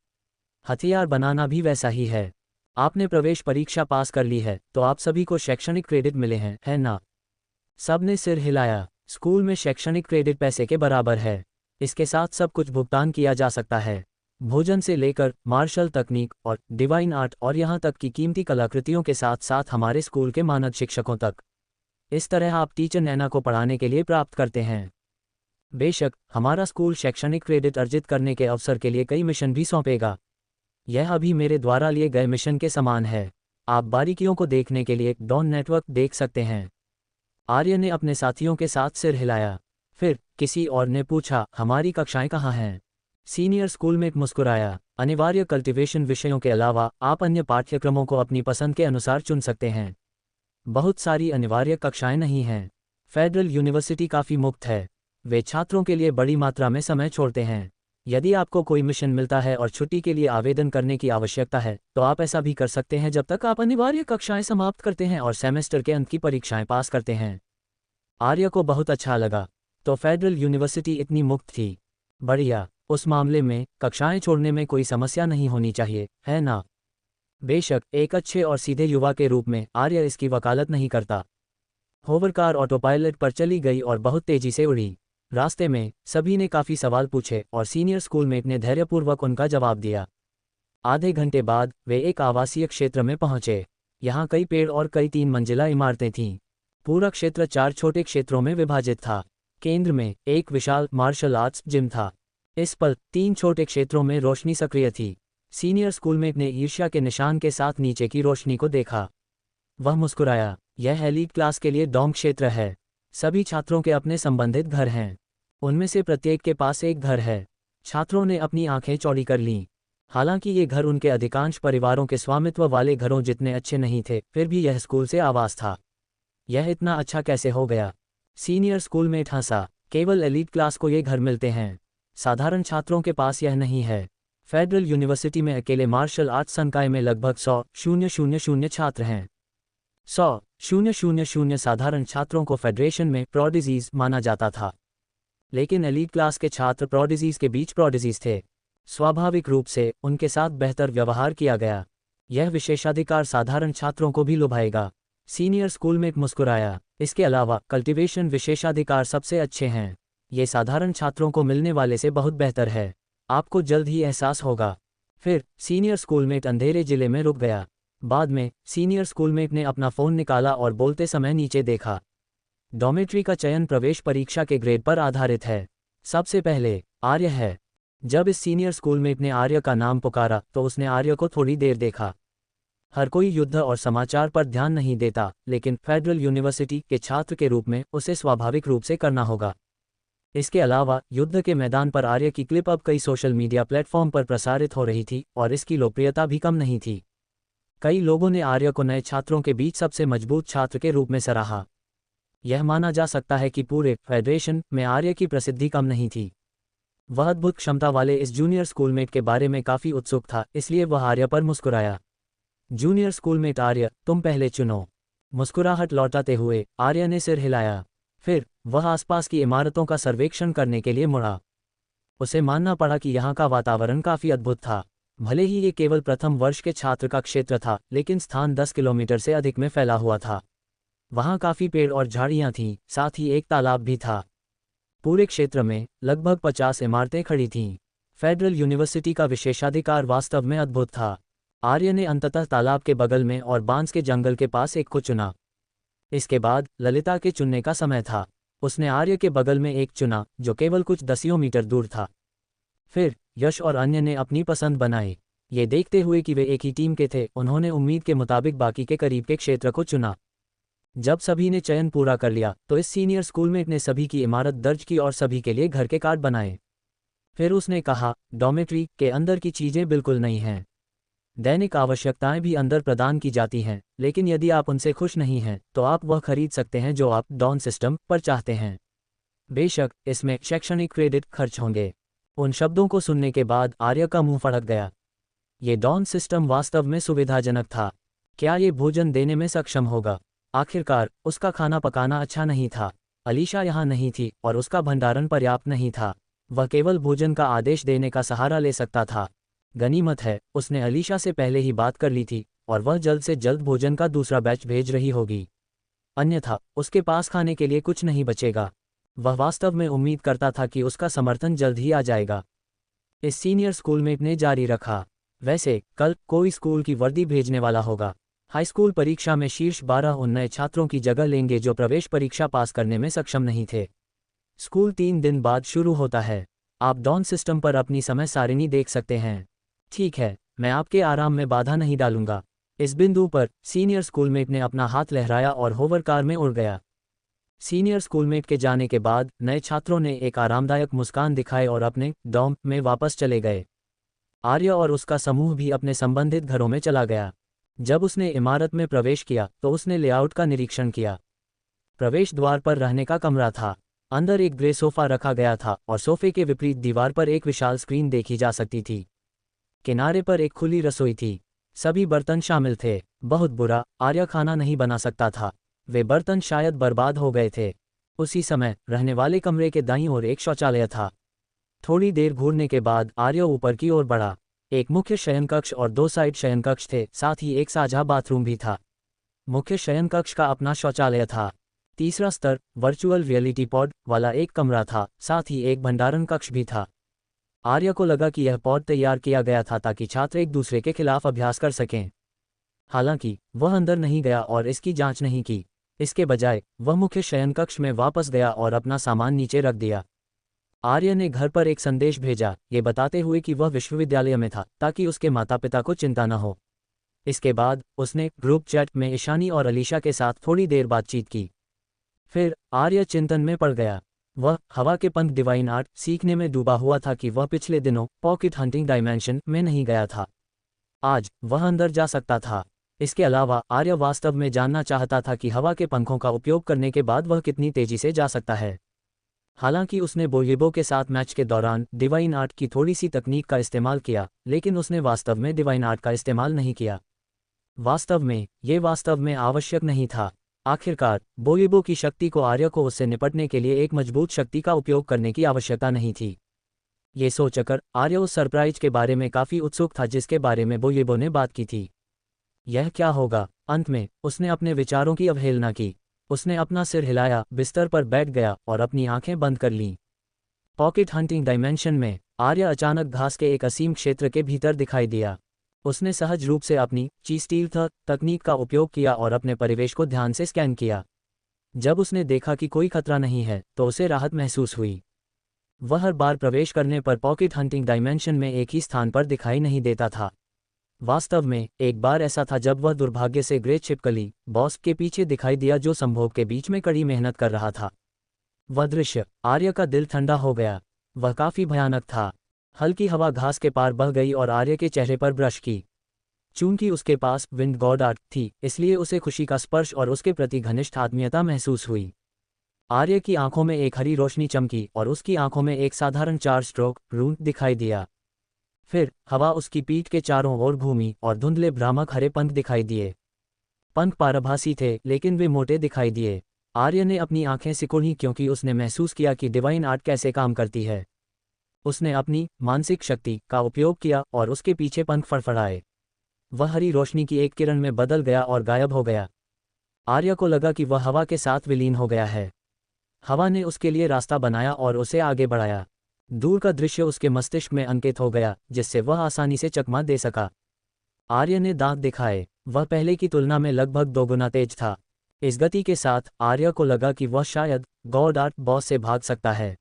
हथियार बनाना भी वैसा ही है। आपने प्रवेश परीक्षा पास कर ली है तो आप सभी को शैक्षणिक क्रेडिट मिले हैं, है ना? सबने सिर हिलाया। स्कूल में शैक्षणिक क्रेडिट पैसे के बराबर है। इसके साथ सब कुछ भुगतान किया जा सकता है, भोजन से लेकर मार्शल तकनीक और डिवाइन आर्ट और यहाँ तक कि कीमती कलाकृतियों के साथ साथ हमारे स्कूल के मानद शिक्षकों तक। इस तरह आप टीचर नैना को पढ़ाने के लिए प्राप्त करते हैं। बेशक हमारा स्कूल शैक्षणिक क्रेडिट अर्जित करने के अवसर के लिए कई मिशन भी सौंपेगा। यह अभी मेरे द्वारा लिए गए मिशन के समान है। आप बारीकियों को देखने के लिए डॉन नेटवर्क देख सकते हैं। आर्य ने अपने साथियों के साथ सिर हिलाया। फिर किसी और ने पूछा, हमारी कक्षाएं कहाँ हैं? सीनियर स्कूल में मुस्कुराया। अनिवार्य कल्टीवेशन विषयों के अलावा आप अन्य पाठ्यक्रमों को अपनी पसंद के अनुसार चुन सकते हैं। बहुत सारी अनिवार्य कक्षाएं नहीं हैं। फेडरल यूनिवर्सिटी काफ़ी मुक्त है। वे छात्रों के लिए बड़ी मात्रा में समय छोड़ते हैं। यदि आपको कोई मिशन मिलता है और छुट्टी के लिए आवेदन करने की आवश्यकता है तो आप ऐसा भी कर सकते हैं जब तक आप अनिवार्य कक्षाएं समाप्त करते हैं और सेमेस्टर के अंत की परीक्षाएं पास करते हैं। आर्य को बहुत अच्छा लगा। तो फेडरल यूनिवर्सिटी इतनी मुक्त थी। बढ़िया, उस मामले में कक्षाएं छोड़ने में कोई समस्या नहीं होनी चाहिए, है ना? बेशक एक अच्छे और सीधे युवा के रूप में आर्य इसकी वकालत नहीं करता। होवरकार ऑटोपायलट पर चली गई और बहुत तेजी से उड़ी। रास्ते में सभी ने काफ़ी सवाल पूछे और सीनियर स्कूलमेट ने धैर्यपूर्वक उनका जवाब दिया। आधे घंटे बाद वे एक आवासीय क्षेत्र में पहुंचे। यहाँ कई पेड़ और कई 3 मंजिला इमारतें थीं। पूरा क्षेत्र 4 छोटे क्षेत्रों में विभाजित था। केंद्र में एक विशाल मार्शल आर्ट्स जिम था। इस पल 3 छोटे क्षेत्रों में रोशनी सक्रिय थी। सीनियर स्कूलमेट ने ईर्ष्या के निशान के साथ नीचे की रोशनी को देखा। वह मुस्कुराया। यह एलीट क्लास के लिए डॉम क्षेत्र है। सभी छात्रों के अपने संबंधित घर हैं। उनमें से प्रत्येक के पास एक घर है। छात्रों ने अपनी आंखें चौड़ी कर लीं। हालांकि ये घर उनके अधिकांश परिवारों के स्वामित्व वाले घरों जितने अच्छे नहीं थे, फिर भी यह स्कूल से आवास था। यह इतना अच्छा कैसे हो गया? सीनियर स्कूलमेट हंसा। केवल एलीट क्लास को ये घर मिलते हैं। साधारण छात्रों के पास यह नहीं है। फेडरल यूनिवर्सिटी में अकेले मार्शल आर्ट्स संकाय में लगभग 100,000 छात्र हैं। 100,000 साधारण छात्रों को फेडरेशन में प्रोडिजीज माना जाता था। लेकिन एलीट क्लास के छात्र प्रोडिजीज के बीच प्रोडिजीज थे। स्वाभाविक रूप से उनके साथ बेहतर व्यवहार किया गया। यह विशेषाधिकार साधारण छात्रों को भी लुभाएगा। सीनियर स्कूलमेट मुस्कुराया। इसके अलावा कल्टीवेशन विशेषाधिकार सबसे अच्छे हैं। ये साधारण छात्रों को मिलने वाले से बहुत बेहतर है। आपको जल्द ही एहसास होगा। फिर सीनियर स्कूलमेट अंधेरे जिले में रुक गया। बाद में सीनियर स्कूलमेट ने अपना फ़ोन निकाला और बोलते समय नीचे देखा। डॉमेट्री का चयन प्रवेश परीक्षा के ग्रेड पर आधारित है। सबसे पहले आर्य है। जब इस सीनियर स्कूलमेट ने आर्य का नाम पुकारा तो उसने आर्य को थोड़ी देर देखा। हर कोई युद्ध और समाचार पर ध्यान नहीं देता, लेकिन फेडरल यूनिवर्सिटी के छात्र के रूप में उसे स्वाभाविक रूप से करना होगा। इसके अलावा युद्ध के मैदान पर आर्य की क्लिप अब कई सोशल मीडिया प्लेटफॉर्म पर प्रसारित हो रही थी और इसकी लोकप्रियता भी कम नहीं थी। कई लोगों ने आर्य को नए छात्रों के बीच सबसे मजबूत छात्र के रूप में सराहा। यह माना जा सकता है कि पूरे फेडरेशन में आर्य की प्रसिद्धि कम नहीं थी। वह अद्भुत क्षमता वाले इस जूनियर स्कूलमेट के बारे में काफ़ी उत्सुक था, इसलिए वह आर्य पर मुस्कुराया। जूनियर स्कूलमेट आर्य, तुम पहले चुनो। मुस्कुराहट लौटाते हुए आर्य ने सिर हिलाया। फिर वह आसपास की इमारतों का सर्वेक्षण करने के लिए मुड़ा। उसे मानना पड़ा कि यहाँ का वातावरण काफ़ी अद्भुत था। भले ही ये केवल प्रथम वर्ष के छात्र का क्षेत्र था, लेकिन स्थान 10 किलोमीटर से अधिक में फैला हुआ था। वहाँ काफ़ी पेड़ और झाड़ियाँ थीं, साथ ही एक तालाब भी था। पूरे क्षेत्र में लगभग 50 इमारतें खड़ी थीं। फेडरल यूनिवर्सिटी का विशेषाधिकार वास्तव में अद्भुत था। आर्य ने अंततः तालाब के बगल में और बांस के जंगल के पास एक को चुना। इसके बाद ललिता के चुनने का समय था। उसने आर्य के बगल में एक चुना जो केवल कुछ दसियों मीटर दूर था। फिर यश और अन्य ने अपनी पसंद बनाई। ये देखते हुए कि वे एक ही टीम के थे, उन्होंने उम्मीद के मुताबिक बाकी के करीब के क्षेत्र को चुना। जब सभी ने चयन पूरा कर लिया तो इस सीनियर स्कूलमेट ने सभी की इमारत दर्ज की और सभी के लिए घर के कार्ड बनाए। फिर उसने कहा, डॉर्मेट्री के अंदर की चीज़ें बिल्कुल नहीं हैं। दैनिक आवश्यकताएं भी अंदर प्रदान की जाती हैं, लेकिन यदि आप उनसे खुश नहीं हैं तो आप वह खरीद सकते हैं जो आप डॉन सिस्टम पर चाहते हैं। बेशक इसमें शैक्षणिक क्रेडिट खर्च होंगे। उन शब्दों को सुनने के बाद आर्य का मुंह फड़क गया। ये डॉन सिस्टम वास्तव में सुविधाजनक था। क्या ये भोजन देने में सक्षम होगा? आखिरकार उसका खाना पकाना अच्छा नहीं था। अलीशा यहाँ नहीं थी और उसका भंडारण पर्याप्त नहीं था। वह केवल भोजन का आदेश देने का सहारा ले सकता था। गनीमत है उसने अलीशा से पहले ही बात कर ली थी और वह जल्द से जल्द भोजन का दूसरा बैच भेज रही होगी, अन्यथा उसके पास खाने के लिए कुछ नहीं बचेगा। वह वास्तव में उम्मीद करता था कि उसका समर्थन जल्द ही आ जाएगा। इस सीनियर स्कूलमेट ने जारी रखा, वैसे कल कोई स्कूल की वर्दी भेजने वाला होगा। हाई स्कूल परीक्षा में शीर्ष 12 उन नए छात्रों की जगह लेंगे जो प्रवेश परीक्षा पास करने में सक्षम नहीं थे। स्कूल 3 दिन बाद शुरू होता है। आप डॉन सिस्टम पर अपनी समय सारिणी देख सकते हैं। ठीक है, मैं आपके आराम में बाधा नहीं डालूंगा। इस बिंदु पर सीनियर स्कूलमेट ने अपना हाथ लहराया और होवर कार में उड़ गया। सीनियर स्कूलमेट के जाने के बाद नए छात्रों ने एक आरामदायक मुस्कान दिखाई और अपने डॉर्म में वापस चले गए। आर्य और उसका समूह भी अपने संबंधित घरों में चला गया। जब उसने इमारत में प्रवेश किया तो उसने लेआउट का निरीक्षण किया। प्रवेश द्वार पर रहने का कमरा था। अंदर एक ग्रे सोफा रखा गया था और सोफे के विपरीत दीवार पर एक विशाल स्क्रीन देखी जा सकती थी। किनारे पर एक खुली रसोई थी। सभी बर्तन शामिल थे। बहुत बुरा, आर्य खाना नहीं बना सकता था। वे बर्तन शायद बर्बाद हो गए थे। उसी समय रहने वाले कमरे के दाईं ओर एक शौचालय था। थोड़ी देर घूरने के बाद आर्य ऊपर की ओर बढ़ा। एक मुख्य शयनकक्ष और 2 साइड शयनकक्ष थे, साथ ही एक साझा बाथरूम भी था। मुख्य शयनकक्ष का अपना शौचालय था। तीसरा स्तर वर्चुअल रियलिटी पॉड वाला एक कमरा था, साथ ही एक भंडारण कक्ष भी था। आर्य को लगा कि यह पॉड तैयार किया गया था ताकि छात्र एक दूसरे के खिलाफ अभ्यास कर सकें। हालांकि वह अंदर नहीं गया और इसकी जांच नहीं की। इसके बजाय वह मुख्य शयनकक्ष में वापस गया और अपना सामान नीचे रख दिया। आर्य ने घर पर एक संदेश भेजा, ये बताते हुए कि वह विश्वविद्यालय में था ताकि उसके माता पिता को चिंता न हो। इसके बाद उसने ग्रुप चैट में ईशानी और अलीशा के साथ थोड़ी देर बातचीत की। फिर आर्य चिंतन में पड़ गया। वह हवा के पंख डिवाइन आर्ट सीखने में डूबा हुआ था कि वह पिछले दिनों पॉकेट हंटिंग डायमेंशन में नहीं गया था। आज वह अंदर जा सकता था। इसके अलावा आर्य वास्तव में जानना चाहता था कि हवा के पंखों का उपयोग करने के बाद वह कितनी तेजी से जा सकता है। हालांकि उसने बोयेबो के साथ मैच के दौरान डिवाइन आर्ट की थोड़ी सी तकनीक का इस्तेमाल किया, लेकिन उसने वास्तव में डिवाइन आर्ट का इस्तेमाल नहीं किया। ये वास्तव में आवश्यक नहीं था। आखिरकार बोयेबो की शक्ति को आर्य को उससे निपटने के लिए एक मजबूत शक्ति का उपयोग करने की आवश्यकता नहीं थी। ये सोचकर आर्य उस सरप्राइज के बारे में काफ़ी उत्सुक था जिसके बारे में बोयेबो ने बात की थी। यह क्या होगा? अंत में उसने अपने विचारों की अवहेलना की। उसने अपना सिर हिलाया, बिस्तर पर बैठ गया और अपनी आंखें बंद कर लीं। पॉकेट हंटिंग डायमेंशन में आर्य अचानक घास के एक असीम क्षेत्र के भीतर दिखाई दिया। उसने सहज रूप से अपनी चीस्टील तकनीक का उपयोग किया और अपने परिवेश को ध्यान से स्कैन किया। जब उसने देखा कि कोई खतरा नहीं है तो उसे राहत महसूस हुई। वह हर बार प्रवेश करने पर पॉकेट हंटिंग डायमेंशन में एक ही स्थान पर दिखाई नहीं देता था। वास्तव में एक बार ऐसा था जब वह दुर्भाग्य से ग्रे छिपकली बॉस के पीछे दिखाई दिया जो संभोग के बीच में कड़ी मेहनत कर रहा था। वह दृश्य आर्य का दिल ठंडा हो गया। वह काफी भयानक था। हल्की हवा घास के पार बह गई और आर्य के चेहरे पर ब्रश की। चूंकि उसके पास विंड गॉड आर्ट थी, इसलिए उसे खुशी का स्पर्श और उसके प्रति घनिष्ठ आत्मीयता महसूस हुई। आर्य की आंखों में एक हरी रोशनी चमकी और उसकी आंखों में एक साधारण 4 स्ट्रोक रूट दिखाई दिया। फिर हवा उसकी पीठ के चारों ओर घूमी और धुंधले भ्रामक हरे पंख दिखाई दिए। पंख पारभासी थे लेकिन वे मोटे दिखाई दिए। आर्य ने अपनी आंखें सिकुड़ी क्योंकि उसने महसूस किया कि डिवाइन आर्ट कैसे काम करती है। उसने अपनी मानसिक शक्ति का उपयोग किया और उसके पीछे पंख फड़फड़ाए। वह हरी रोशनी की एक किरण में बदल गया और गायब हो गया। आर्य को लगा कि वह हवा के साथ विलीन हो गया है। हवा ने उसके लिए रास्ता बनाया और उसे आगे बढ़ाया। दूर का दृश्य उसके मस्तिष्क में अंकित हो गया, जिससे वह आसानी से चकमा दे सका। आर्य ने दांत दिखाए। वह पहले की तुलना में लगभग 2 गुना तेज था। इस गति के साथ आर्य को लगा कि वह शायद गॉडार्ट बॉस से भाग सकता है।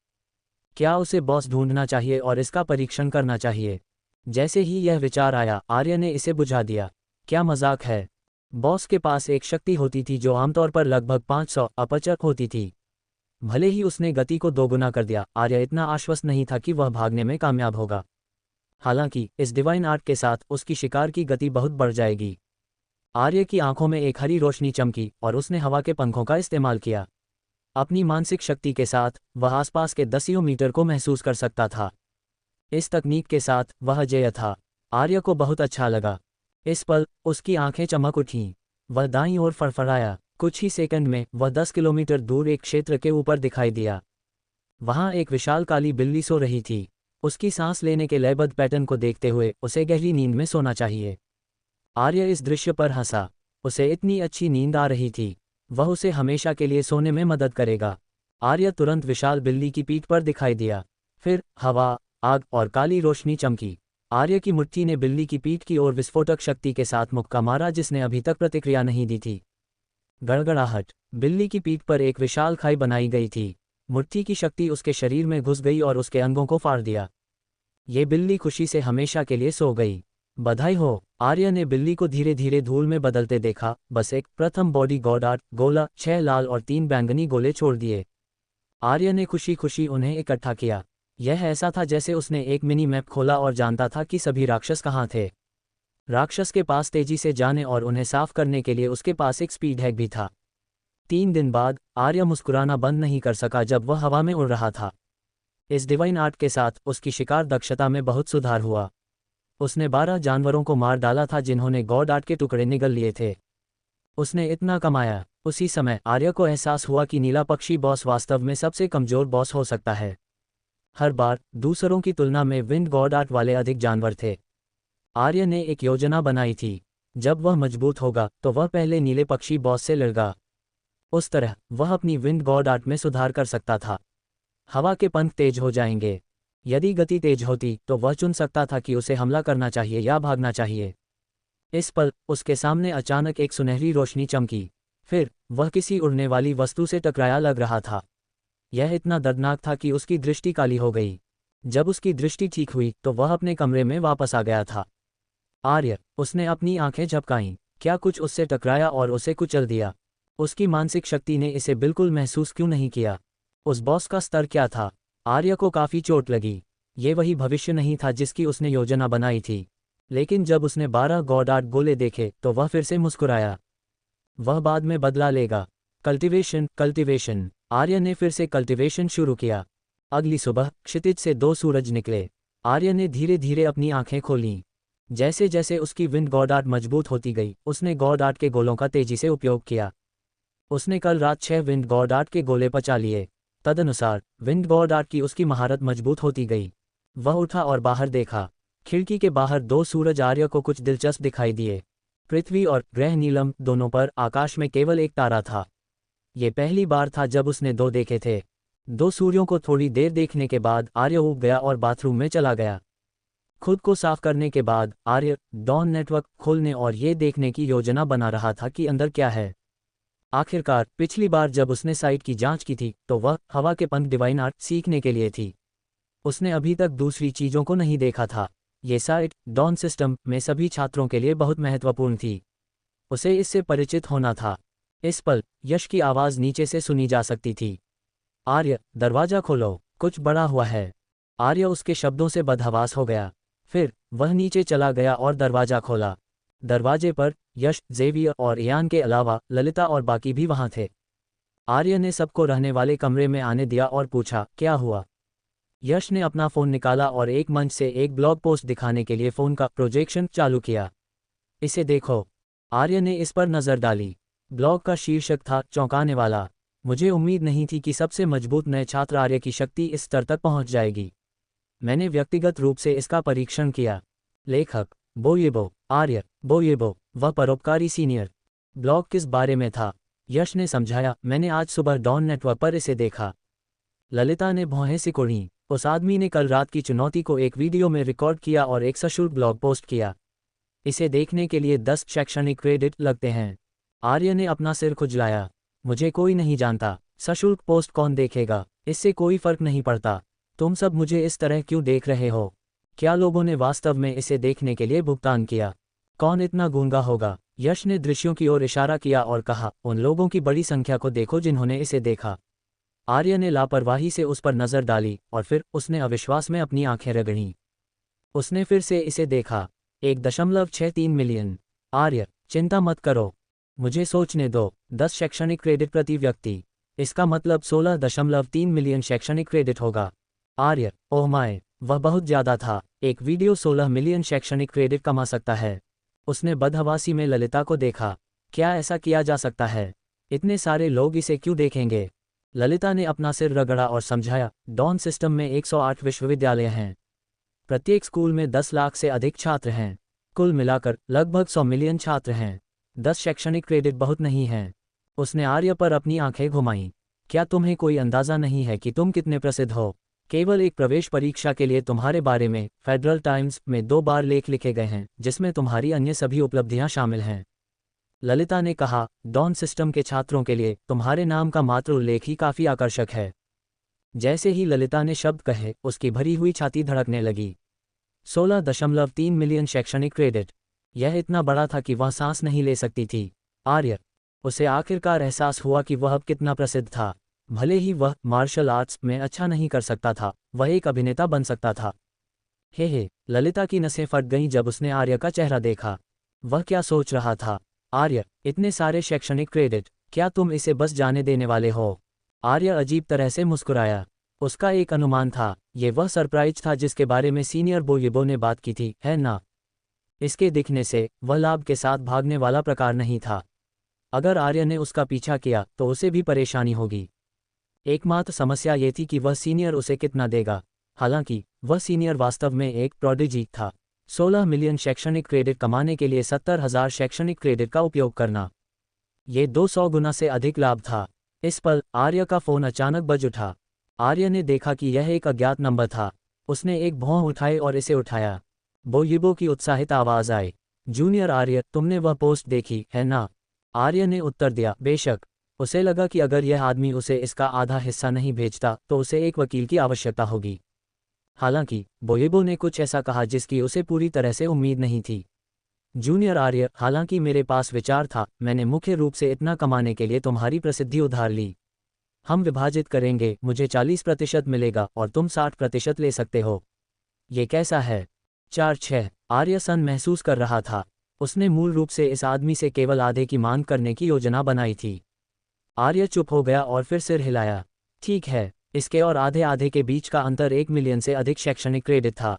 क्या उसे बॉस ढूंढना चाहिए और इसका परीक्षण करना चाहिए? जैसे ही यह विचार आया, आर्य ने इसे बुझा दिया। क्या मजाक है? बॉस के पास एक शक्ति होती थी जो आमतौर पर लगभग 500 अपचक होती थी। भले ही उसने गति को दोगुना कर दिया, आर्य इतना आश्वस्त नहीं था कि वह भागने में कामयाब होगा। हालांकि इस डिवाइन आर्ट के साथ उसकी शिकार की गति बहुत बढ़ जाएगी। आर्य की आंखों में एक हरी रोशनी चमकी और उसने हवा के पंखों का इस्तेमाल किया। अपनी मानसिक शक्ति के साथ वह आसपास के दसियों मीटर को महसूस कर सकता था। इस तकनीक के साथ वह अजेय था। आर्य को बहुत अच्छा लगा। इस पल उसकी आंखें चमक उठीं। वह दाईं ओर फड़फड़ाया। कुछ ही सेकंड में वह 10 किलोमीटर दूर एक क्षेत्र के ऊपर दिखाई दिया। वहां एक विशाल काली बिल्ली सो रही थी। उसकी सांस लेने के लयबद्ध पैटर्न को देखते हुए उसे गहरी नींद में सोना चाहिए। आर्य इस दृश्य पर हंसा। उसे इतनी अच्छी नींद आ रही थी। वह उसे हमेशा के लिए सोने में मदद करेगा। आर्य तुरंत विशाल बिल्ली की पीठ पर दिखाई दिया। फिर हवा, आग और काली रोशनी चमकी। आर्य की मुट्ठी ने बिल्ली की पीठ की ओर विस्फोटक शक्ति के साथ मुक्का मारा जिसने अभी तक प्रतिक्रिया नहीं दी थी। गड़गड़ाहट। बिल्ली की पीठ पर एक विशाल खाई बनाई गई थी। मुट्ठी की शक्ति उसके शरीर में घुस गई और उसके अंगों को फाड़ दिया। ये बिल्ली खुशी से हमेशा के लिए सो गई। बधाई हो। आर्य ने बिल्ली को धीरे धीरे धूल में बदलते देखा। बस एक प्रथम बॉडी गॉडार्ट गोला, 6 लाल और 3 बैंगनी गोले छोड़ दिए। आर्य ने खुशी खुशी उन्हें इकट्ठा किया। यह ऐसा था जैसे उसने एक मिनी मैप खोला और जानता था कि सभी राक्षस कहाँ थे। राक्षस के पास तेजी से जाने और उन्हें साफ करने के लिए उसके पास एक स्पीड हैक भी था। 3 दिन बाद आर्य मुस्कुराना बंद नहीं कर सका जब वह हवा में उड़ रहा था। इस डिवाइन आर्ट के साथ उसकी शिकार दक्षता में बहुत सुधार हुआ। उसने 12 जानवरों को मार डाला था जिन्होंने गॉड आर्ट के टुकड़े निगल लिए थे। उसने इतना कमाया। उसी समय आर्य को एहसास हुआ कि नीला पक्षी बॉस वास्तव में सबसे कमजोर बॉस हो सकता है। हर बार दूसरों की तुलना में विंड गॉड आर्ट वाले अधिक जानवर थे। आर्य ने एक योजना बनाई थी। जब वह मजबूत होगा तो वह पहले नीले पक्षी बॉस से लड़ेगा। उस तरह वह अपनी विंड गॉड आर्ट में सुधार कर सकता था। हवा के पंख तेज हो जाएंगे। यदि गति तेज होती तो वह चुन सकता था कि उसे हमला करना चाहिए या भागना चाहिए। इस पल उसके सामने अचानक एक सुनहरी रोशनी चमकी। फिर वह किसी उड़ने वाली वस्तु से टकराया लग रहा था। यह इतना दर्दनाक था कि उसकी दृष्टि काली हो गई। जब उसकी दृष्टि ठीक हुई तो वह अपने कमरे में वापस आ गया था। आर्य, उसने अपनी आंखें झपकाईं। क्या कुछ उससे टकराया और उसे कुचल दिया? उसकी मानसिक शक्ति ने इसे बिल्कुल महसूस क्यों नहीं किया? उस बॉस का स्तर क्या था? आर्य को काफी चोट लगी। ये वही भविष्य नहीं था जिसकी उसने योजना बनाई थी। लेकिन जब उसने 12 गॉड आर्ट गोले देखे तो वह फिर से मुस्कुराया। वह बाद में बदला लेगा। कल्टीवेशन। आर्य ने फिर से कल्टीवेशन शुरू किया। अगली सुबह क्षितिज से 2 सूरज निकले। आर्य ने धीरे धीरे अपनी आंखें खोलीं। जैसे जैसे उसकी विंड गॉड आर्ट मजबूत होती गई, उसने गॉड आर्ट के गोलों का तेजी से उपयोग किया। उसने कल रात 6 विंड गॉड आर्ट के गोले पचा लिए। तदनुसार विंड गॉड आर्ट की उसकी महारत मजबूत होती गई। वह उठा और बाहर देखा। खिड़की के बाहर 2 सूरज आर्य को कुछ दिलचस्प दिखाई दिए। पृथ्वी और ग्रह नीलम दोनों पर आकाश में केवल एक तारा था। ये पहली बार था जब उसने 2 देखे थे। 2 सूर्यों को थोड़ी देर देखने के बाद आर्य उब गया और बाथरूम में चला गया। खुद को साफ करने के बाद आर्य डॉन नेटवर्क खोलने और ये देखने की योजना बना रहा था कि अंदर क्या है। आखिरकार पिछली बार जब उसने साइट की जांच की थी तो वह हवा के पंख डिवाइन आर्ट सीखने के लिए थी। उसने अभी तक दूसरी चीजों को नहीं देखा था। ये साइट डॉन सिस्टम में सभी छात्रों के लिए बहुत महत्वपूर्ण थी। उसे इससे परिचित होना था। इस पल यश की आवाज नीचे से सुनी जा सकती थी। आर्य, दरवाजा खोलो, कुछ बड़ा हुआ है। आर्य उसके शब्दों से बदहवास हो गया। फिर वह नीचे चला गया और दरवाजा खोला। दरवाजे पर यश, जेवियर और इयान के अलावा ललिता और बाकी भी वहां थे। आर्य ने सबको रहने वाले कमरे में आने दिया और पूछा, क्या हुआ? यश ने अपना फोन निकाला और एक मंच से एक ब्लॉग पोस्ट दिखाने के लिए फोन का प्रोजेक्शन चालू किया। इसे देखो। आर्य ने इस पर नजर डाली। ब्लॉग का शीर्षक था, चौंकाने वाला। मुझे उम्मीद नहीं थी कि सबसे मजबूत नए छात्र आर्य की शक्ति इस स्तर तक पहुंच जाएगी। मैंने व्यक्तिगत रूप से इसका परीक्षण किया। लेखक बोयेबो, आर्य बोयेबो, वह परोपकारी सीनियर। ब्लॉग किस बारे में था? यश ने समझाया, मैंने आज सुबह डॉन नेटवर्क पर इसे देखा। ललिता ने भौहें सिकोड़ी। उस आदमी ने कल रात की चुनौती को एक वीडियो में रिकॉर्ड किया और एक सशुल्क ब्लॉग पोस्ट किया। इसे देखने के लिए 10 शैक्षणिक क्रेडिट लगते हैं। आर्य ने अपना सिर खुजलाया। मुझे कोई नहीं जानता, सशुल्क पोस्ट कौन देखेगा, इससे कोई फर्क नहीं पड़ता। तुम सब मुझे इस तरह क्यों देख रहे हो? क्या लोगों ने वास्तव में इसे देखने के लिए भुगतान किया? कौन इतना गूंगा होगा? यश ने दृश्यों की ओर इशारा किया और कहा, उन लोगों की बड़ी संख्या को देखो जिन्होंने इसे देखा। आर्य ने लापरवाही से उस पर नजर डाली और फिर उसने अविश्वास में अपनी आंखें रगड़ीं। उसने फिर से इसे देखा। 1.63 मिलियन। आर्य, चिंता मत करो, मुझे सोचने दो। 10 शैक्षणिक क्रेडिट प्रति व्यक्ति, इसका मतलब 16.3 मिलियन शैक्षणिक क्रेडिट होगा। आर्य, ओह माय, वह बहुत ज्यादा था। एक वीडियो 16 मिलियन शैक्षणिक क्रेडिट कमा सकता है। उसने बदहवासी में ललिता को देखा। क्या ऐसा किया जा सकता है? इतने सारे लोग इसे क्यों देखेंगे? ललिता ने अपना सिर रगड़ा और समझाया, डॉन सिस्टम में 108 विश्वविद्यालय हैं। प्रत्येक स्कूल में 10 लाख से अधिक छात्र हैं। कुल मिलाकर लगभग 100 मिलियन छात्र हैं। 10 शैक्षणिक क्रेडिट बहुत नहीं हैं। उसने आर्य पर अपनी आंखें घुमाईं। क्या तुम्हें कोई अंदाजा नहीं है कि तुम कितने प्रसिद्ध हो? केवल एक प्रवेश परीक्षा के लिए तुम्हारे बारे में फेडरल टाइम्स में 2 बार लेख लिखे गए हैं, जिसमें तुम्हारी अन्य सभी उपलब्धियां शामिल हैं। ललिता ने कहा, डॉन सिस्टम के छात्रों के लिए तुम्हारे नाम का मात्र उल्लेख ही काफी आकर्षक है। जैसे ही ललिता ने शब्द कहे, उसकी भरी हुई छाती धड़कने लगी। 16.3 मिलियन शैक्षणिक क्रेडिट, यह इतना बड़ा था कि वह सांस नहीं ले सकती थी। आर्य, उसे आखिरकार एहसास हुआ कि वह अब कितना प्रसिद्ध था। भले ही वह मार्शल आर्ट्स में अच्छा नहीं कर सकता था, वह एक अभिनेता बन सकता था। हे, ललिता की नसें फट गईं जब उसने आर्य का चेहरा देखा। वह क्या सोच रहा था? आर्य, इतने सारे शैक्षणिक क्रेडिट, क्या तुम इसे बस जाने देने वाले हो? आर्य अजीब तरह से मुस्कुराया। उसका एक अनुमान था, ये वह सरप्राइज था जिसके बारे में सीनियर बोयिबो ने बात की थी, है ना? इसके दिखने से वह लाभ के साथ भागने वाला प्रकार नहीं था। अगर आर्य ने उसका पीछा किया तो उसे भी परेशानी होगी। एकमात्र समस्या ये थी कि वह सीनियर उसे कितना देगा। हालांकि वह सीनियर वास्तव में एक प्रोडिजी था। 16 मिलियन शैक्षणिक क्रेडिट कमाने के लिए 70,000 शैक्षणिक क्रेडिट का उपयोग करना, ये 200 गुना से अधिक लाभ था। इस पल आर्य का फोन अचानक बज उठा। आर्य ने देखा कि यह एक अज्ञात नंबर था। उसने एक भौं उठाई और इसे उठाया। बोयिबो की उत्साहित आवाज आई, जूनियर आर्य, तुमने वह पोस्ट देखी, है ना? आर्य ने उत्तर दिया, बेशक। उसे लगा कि अगर यह आदमी उसे इसका आधा हिस्सा नहीं भेजता तो उसे एक वकील की आवश्यकता होगी। हालांकि बोयिबो ने कुछ ऐसा कहा जिसकी उसे पूरी तरह से उम्मीद नहीं थी। जूनियर आर्य, हालांकि मेरे पास विचार था, मैंने मुख्य रूप से इतना कमाने के लिए तुम्हारी प्रसिद्धि उधार ली। हम विभाजित करेंगे, मुझे 40% मिलेगा और तुम 60% ले सकते हो। ये कैसा है? 4-6। आर्य सन महसूस कर रहा था। उसने मूल रूप से इस आदमी से केवल आधे की मांग करने की योजना बनाई थी। आर्य चुप हो गया और फिर सिर हिलाया। ठीक है, इसके और आधे आधे के बीच का अंतर 1 मिलियन से अधिक शैक्षणिक क्रेडिट था।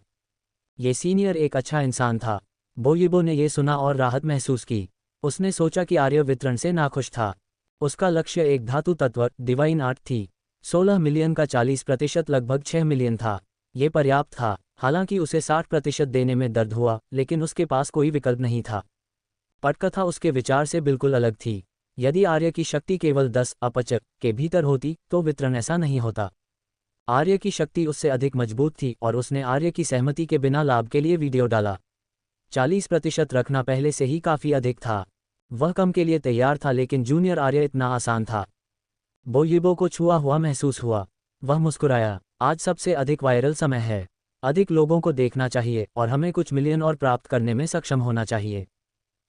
ये सीनियर एक अच्छा इंसान था। बोयिबो ने यह सुना और राहत महसूस की। उसने सोचा कि आर्य वितरण से नाखुश था। उसका लक्ष्य एक धातु तत्व डिवाइन आर्ट थी। 16 मिलियन का 40% लगभग 6 मिलियन था। ये पर्याप्त था। हालांकि उसे 60% देने में दर्द हुआ, लेकिन उसके पास कोई विकल्प नहीं था। पटकथा उसके विचार से बिल्कुल अलग थी। यदि आर्य की शक्ति केवल 10 अपचक के भीतर होती तो वितरण ऐसा नहीं होता। आर्य की शक्ति उससे अधिक मजबूत थी और उसने आर्य की सहमति के बिना लाभ के लिए वीडियो डाला। 40% रखना पहले से ही काफी अधिक था। वह कम के लिए तैयार था, लेकिन जूनियर आर्य इतना आसान था। बोयिबो को छुआ हुआ महसूस हुआ। वह मुस्कुराया। आज सबसे अधिक वायरल समय है। अधिक लोगों को देखना चाहिए और हमें कुछ मिलियन और प्राप्त करने में सक्षम होना चाहिए।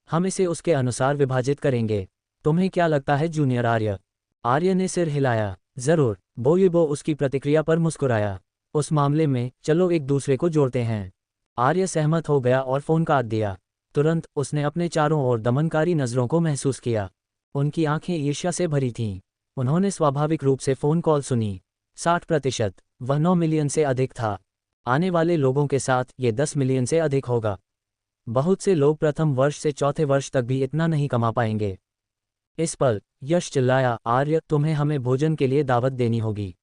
हम इसे उसके अनुसार विभाजित करेंगे। तुम्हें क्या लगता है जूनियर आर्य? आर्य ने सिर हिलाया। जरूर। बोयिबो उसकी प्रतिक्रिया पर मुस्कुराया। उस मामले में चलो एक दूसरे को जोड़ते हैं। आर्य सहमत हो गया और फोन काट दिया। तुरंत उसने अपने चारों ओर दमनकारी नजरों को महसूस किया। उनकी आंखें ईर्ष्या से भरी थीं। उन्होंने स्वाभाविक रूप से फोन कॉल सुनी। 60%, वह 9 मिलियन से अधिक था। आने वाले लोगों के साथ ये 10 मिलियन से अधिक होगा। बहुत से लोग प्रथम वर्ष से चौथे वर्ष तक भी इतना नहीं कमा पाएंगे। इस पल यश चिल्लाया, आर्य, तुम्हें हमें भोजन के लिए दावत देनी होगी।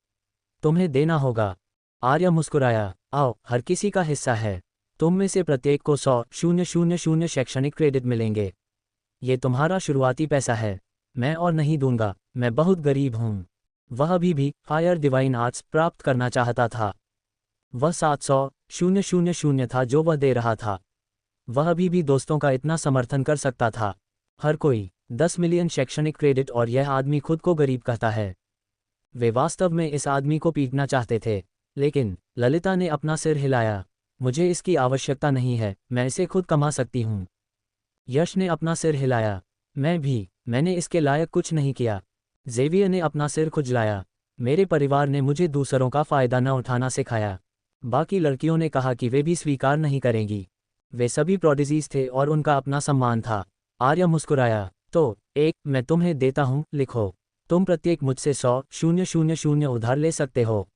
तुम्हें देना होगा। आर्य मुस्कुराया, आओ, हर किसी का हिस्सा है। तुम में से प्रत्येक को 100,000 शैक्षणिक क्रेडिट मिलेंगे। ये तुम्हारा शुरुआती पैसा है। मैं और नहीं दूंगा, मैं बहुत गरीब हूँ। वह अभी भी फायर डिवाइन आर्ट्स प्राप्त करना चाहता था। वह 700,000 था जो वह दे रहा था। वह अभी भी दोस्तों का इतना समर्थन कर सकता था। हर कोई 10 मिलियन शैक्षणिक क्रेडिट और यह आदमी खुद को गरीब कहता है। वे वास्तव में इस आदमी को पीटना चाहते थे, लेकिन ललिता ने अपना सिर हिलाया। मुझे इसकी आवश्यकता नहीं है, मैं इसे खुद कमा सकती हूँ। यश ने अपना सिर हिलाया। मैं भी, मैंने इसके लायक कुछ नहीं किया। जेवियर ने अपना सिर खुजलाया। मेरे परिवार ने मुझे दूसरों का फ़ायदा न उठाना सिखाया। बाकी लड़कियों ने कहा कि वे भी स्वीकार नहीं करेंगी। वे सभी प्रोडिजीज थे और उनका अपना सम्मान था। आर्य मुस्कुराया। तो एक मैं तुम्हें देता हूँ, लिखो। तुम प्रत्येक मुझसे 100,000 उधार ले सकते हो।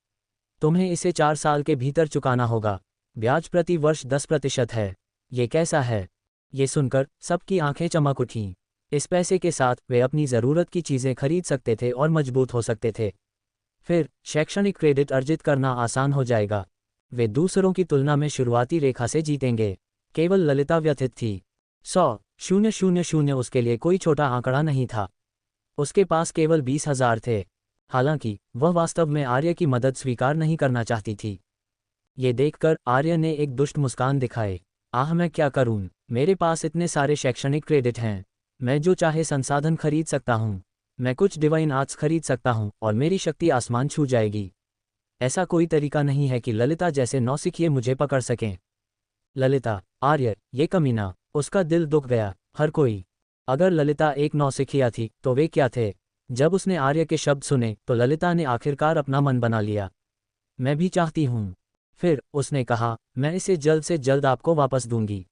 तुम्हें इसे 4 साल के भीतर चुकाना होगा। ब्याज प्रति वर्ष 10% है। ये कैसा है? ये सुनकर सबकी आंखें चमक उठीं। इस पैसे के साथ वे अपनी ज़रूरत की चीज़ें खरीद सकते थे और मजबूत हो सकते थे। फिर शैक्षणिक क्रेडिट अर्जित करना आसान हो जाएगा। वे दूसरों की तुलना में शुरुआती रेखा से जीतेंगे। केवल ललिता व्यथित थी। 100,000 उसके लिए कोई छोटा आंकड़ा नहीं था। उसके पास केवल 20,000 थे। हालांकि वह वास्तव में आर्य की मदद स्वीकार नहीं करना चाहती थी। ये देखकर आर्य ने एक दुष्ट मुस्कान दिखाए। आह, मैं क्या करूं? मेरे पास इतने सारे शैक्षणिक क्रेडिट हैं। मैं जो चाहे संसाधन खरीद सकता हूं। मैं कुछ डिवाइन आर्ट्स खरीद सकता हूं और मेरी शक्ति आसमान छू जाएगी। ऐसा कोई तरीका नहीं है कि ललिता जैसे नौसिखिए मुझे पकड़ सकें। ललिता, आर्य, ये कमीना। उसका दिल दुख गया। हर कोई। अगर ललिता एक नौसिखिया थी तो वे क्या थे? जब उसने आर्य के शब्द सुने तो ललिता ने आखिरकार अपना मन बना लिया। मैं भी चाहती हूँ। फिर उसने कहा, मैं इसे जल्द से जल्द आपको वापस दूंगी।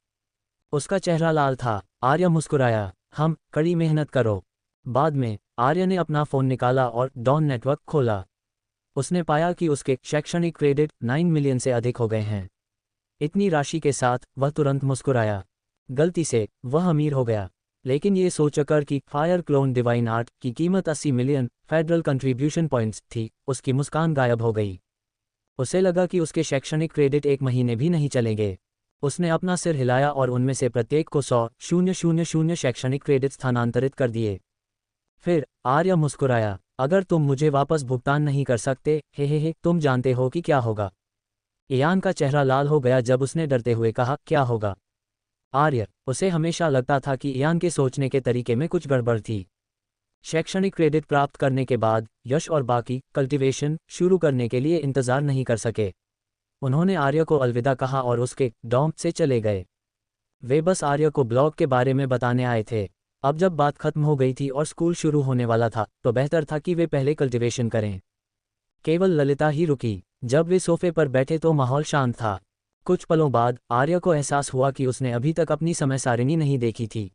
उसका चेहरा लाल था। आर्य मुस्कुराया। हम कड़ी मेहनत करो। बाद में आर्य ने अपना फ़ोन निकाला और डॉन नेटवर्क खोला। उसने पाया कि उसके शैक्षणिक क्रेडिट 9 मिलियन से अधिक हो गए हैं। इतनी राशि के साथ वह तुरंत मुस्कुराया। गलती से वह अमीर हो गया, लेकिन ये सोचकर कि फायर क्लोन डिवाइन आर्ट की कीमत 80 मिलियन फेडरल कंट्रीब्यूशन पॉइंट्स थी, उसकी मुस्कान गायब हो गई। उसे लगा कि उसके शैक्षणिक क्रेडिट 1 महीने भी नहीं चलेंगे। उसने अपना सिर हिलाया और उनमें से प्रत्येक को 100,000 शैक्षणिक क्रेडिट स्थानांतरित कर दिए। फिर आर्य मुस्कुराया। अगर तुम मुझे वापस भुगतान नहीं कर सकते, हे, तुम जानते हो कि क्या होगा। इयान का चेहरा लाल हो गया जब उसने डरते हुए कहा, क्या होगा? आर्य, उसे हमेशा लगता था कि इयान के सोचने के तरीके में कुछ गड़बड़ थी। शैक्षणिक क्रेडिट प्राप्त करने के बाद यश और बाकी कल्टीवेशन शुरू करने के लिए इंतजार नहीं कर सके। उन्होंने आर्य को अलविदा कहा और उसके डॉम से चले गए। वे बस आर्य को ब्लॉग के बारे में बताने आए थे। अब जब बात खत्म हो गई थी और स्कूल शुरू होने वाला था तो बेहतर था कि वे पहले कल्टीवेशन करें। केवल ललिता ही रुकी। जब वे सोफे पर बैठे तो माहौल शांत था। कुछ पलों बाद आर्य को एहसास हुआ कि उसने अभी तक अपनी समय सारिणी नहीं देखी थी।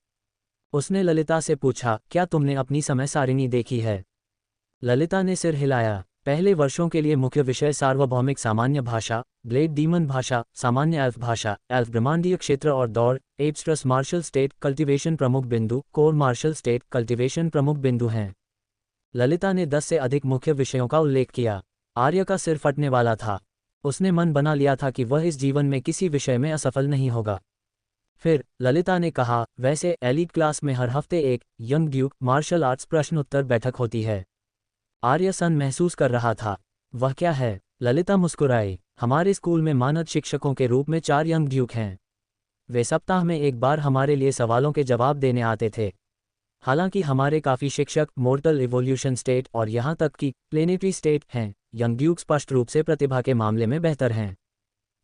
उसने ललिता से पूछा, क्या तुमने अपनी समय सारिणी देखी है? ललिता ने सिर हिलाया। पहले वर्षों के लिए मुख्य विषय सार्वभौमिक सामान्य भाषा, ब्लेड डीमन भाषा, सामान्य एल्फ भाषा, एल्फ ब्रह्मांडीय क्षेत्र और दौड़, एब्स्ट्रस मार्शल स्टेट कल्टीवेशन प्रमुख बिंदु, कोर मार्शल स्टेट कल्टीवेशन प्रमुख बिंदु हैं। ललिता ने 10 से अधिक मुख्य विषयों का उल्लेख किया। आर्य का सिर फटने वाला था। उसने मन बना लिया था कि वह इस जीवन में किसी विषय में असफल नहीं होगा। फिर ललिता ने कहा, वैसे एलीट क्लास में हर हफ्ते एक यंग ड्यूक मार्शल आर्ट्स प्रश्नोत्तर बैठक होती है। आर्य सन महसूस कर रहा था। वह क्या है? ललिता मुस्कुराई। हमारे स्कूल में मानद शिक्षकों के रूप में 4 यंग ड्यूक हैं। वे सप्ताह में एक बार हमारे लिए सवालों के जवाब देने आते थे। हालांकि हमारे काफ़ी शिक्षक मोर्टल इवोल्यूशन स्टेट और यहाँ तक कि प्लेनेटरी स्टेट हैं। यंग ड्यूक स्पष्ट रूप से प्रतिभा के मामले में बेहतर हैं।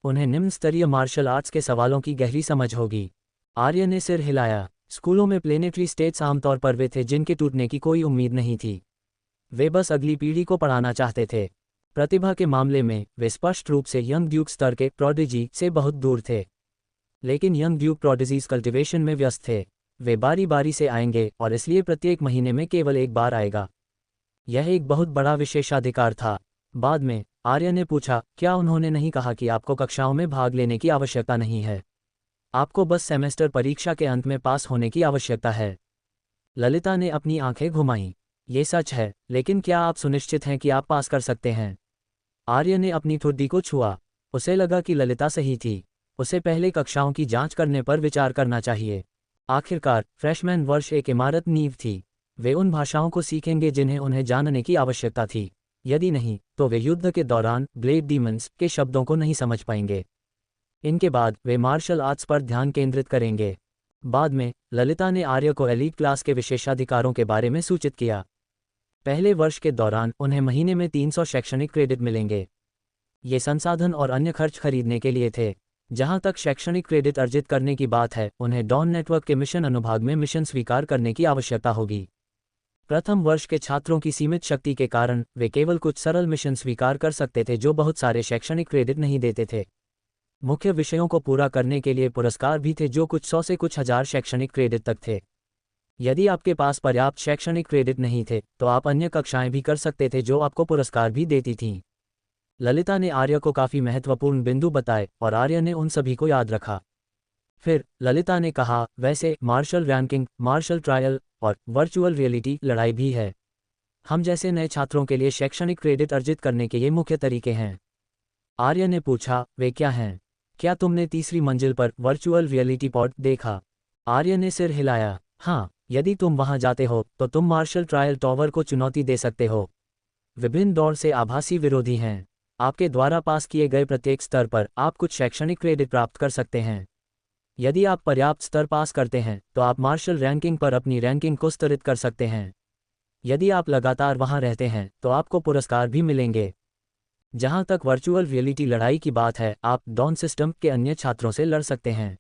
उन्हें निम्न स्तरीय मार्शल आर्ट्स के सवालों की गहरी समझ होगी। आर्य ने सिर हिलाया। स्कूलों में प्लेनेटरी स्टेट्स आमतौर पर वे थे जिनके टूटने की कोई उम्मीद नहीं थी। वे बस अगली पीढ़ी को पढ़ाना चाहते थे। प्रतिभा के मामले में वे स्पष्ट रूप से यंग ड्यूक स्तर के प्रोडिजी से बहुत दूर थे। लेकिन यंग ड्यूक प्रोडिजीज कल्टीवेशन में व्यस्त थे। वे बारी बारी से आएंगे और इसलिए प्रत्येक महीने में केवल एक बार आएगा। यह एक बहुत बड़ा विशेषाधिकार था। बाद में आर्य ने पूछा, क्या उन्होंने नहीं कहा कि आपको कक्षाओं में भाग लेने की आवश्यकता नहीं है? आपको बस सेमेस्टर परीक्षा के अंत में पास होने की आवश्यकता है। ललिता ने अपनी आंखें घुमाईं। ये सच है, लेकिन क्या आप सुनिश्चित हैं कि आप पास कर सकते हैं? आर्य ने अपनी ठुड्डी को छुआ। उसे लगा कि ललिता सही थी। उसे पहले कक्षाओं की जांच करने पर विचार करना चाहिए। आखिरकार फ्रेशमैन वर्ष एक इमारत नींव थी। वे उन भाषाओं को सीखेंगे जिन्हें उन्हें जानने की आवश्यकता थी। यदि नहीं, तो वे युद्ध के दौरान ब्लेड डीमंस के शब्दों को नहीं समझ पाएंगे। इनके बाद वे मार्शल आर्ट्स पर ध्यान केंद्रित करेंगे। बाद में ललिता ने आर्य को एलीट क्लास के विशेषाधिकारों के बारे में सूचित किया। पहले वर्ष के दौरान उन्हें महीने में 300 शैक्षणिक क्रेडिट मिलेंगे। ये संसाधन और अन्य खर्च खरीदने के लिए थे। जहां तक शैक्षणिक क्रेडिट अर्जित करने की बात है, उन्हें डॉन नेटवर्क के मिशन अनुभाग में मिशन स्वीकार करने की आवश्यकता होगी। प्रथम वर्ष के छात्रों की सीमित शक्ति के कारण वे केवल कुछ सरल मिशन स्वीकार कर सकते थे जो बहुत सारे शैक्षणिक क्रेडिट नहीं देते थे। मुख्य विषयों को पूरा करने के लिए पुरस्कार भी थे जो कुछ 100 से कुछ हजार शैक्षणिक क्रेडिट तक थे। यदि आपके पास पर्याप्त शैक्षणिक क्रेडिट नहीं थे तो आप अन्य कक्षाएं भी कर सकते थे जो आपको पुरस्कार भी देती थीं। ललिता ने आर्य को काफ़ी महत्वपूर्ण बिंदु बताए और आर्य ने उन सभी को याद रखा। फिर ललिता ने कहा, वैसे मार्शल रैंकिंग, मार्शल ट्रायल और वर्चुअल रियलिटी लड़ाई भी है। हम जैसे नए छात्रों के लिए शैक्षणिक क्रेडिट अर्जित करने के ये मुख्य तरीके हैं। आर्य ने पूछा, वे क्या हैं? क्या तुमने तीसरी मंजिल पर वर्चुअल रियलिटी पॉड देखा? आर्य ने सिर हिलाया। हाँ, यदि तुम वहां जाते हो तो तुम मार्शल ट्रायल टॉवर को चुनौती दे सकते हो। विभिन्न दौर से आभासी विरोधी हैं। आपके द्वारा पास किए गए प्रत्येक स्तर पर आप कुछ शैक्षणिक क्रेडिट प्राप्त कर सकते हैं। यदि आप पर्याप्त स्तर पास करते हैं तो आप मार्शल रैंकिंग पर अपनी रैंकिंग को स्तरित कर सकते हैं। यदि आप लगातार वहां रहते हैं तो आपको पुरस्कार भी मिलेंगे। जहां तक वर्चुअल रियलिटी लड़ाई की बात है, आप डॉन सिस्टम के अन्य छात्रों से लड़ सकते हैं।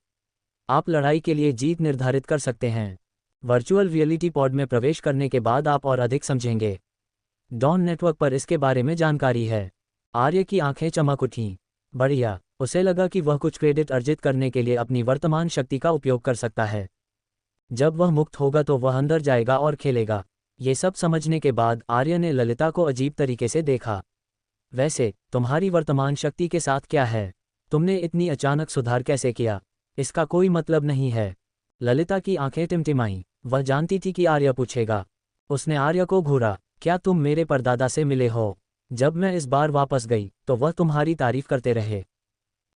आप लड़ाई के लिए जीत निर्धारित कर सकते हैं। वर्चुअल रियलिटी पॉड में प्रवेश करने के बाद आप और अधिक समझेंगे। डॉन नेटवर्क पर इसके बारे में जानकारी है। आर्य की आंखें चमक उठीं। बढ़िया, उसे लगा कि वह कुछ क्रेडिट अर्जित करने के लिए अपनी वर्तमान शक्ति का उपयोग कर सकता है। जब वह मुक्त होगा तो वह अंदर जाएगा और खेलेगा। ये सब समझने के बाद आर्य ने ललिता को अजीब तरीके से देखा। वैसे तुम्हारी वर्तमान शक्ति के साथ क्या है? तुमने इतनी अचानक सुधार कैसे किया? इसका कोई मतलब नहीं है। ललिता की आंखें टिमटिमाईं। वह जानती थी कि आर्य पूछेगा। उसने आर्य को घूरा। क्या तुम मेरे परदादा से मिले हो? जब मैं इस बार वापस गई तो वह तुम्हारी तारीफ करते रहे।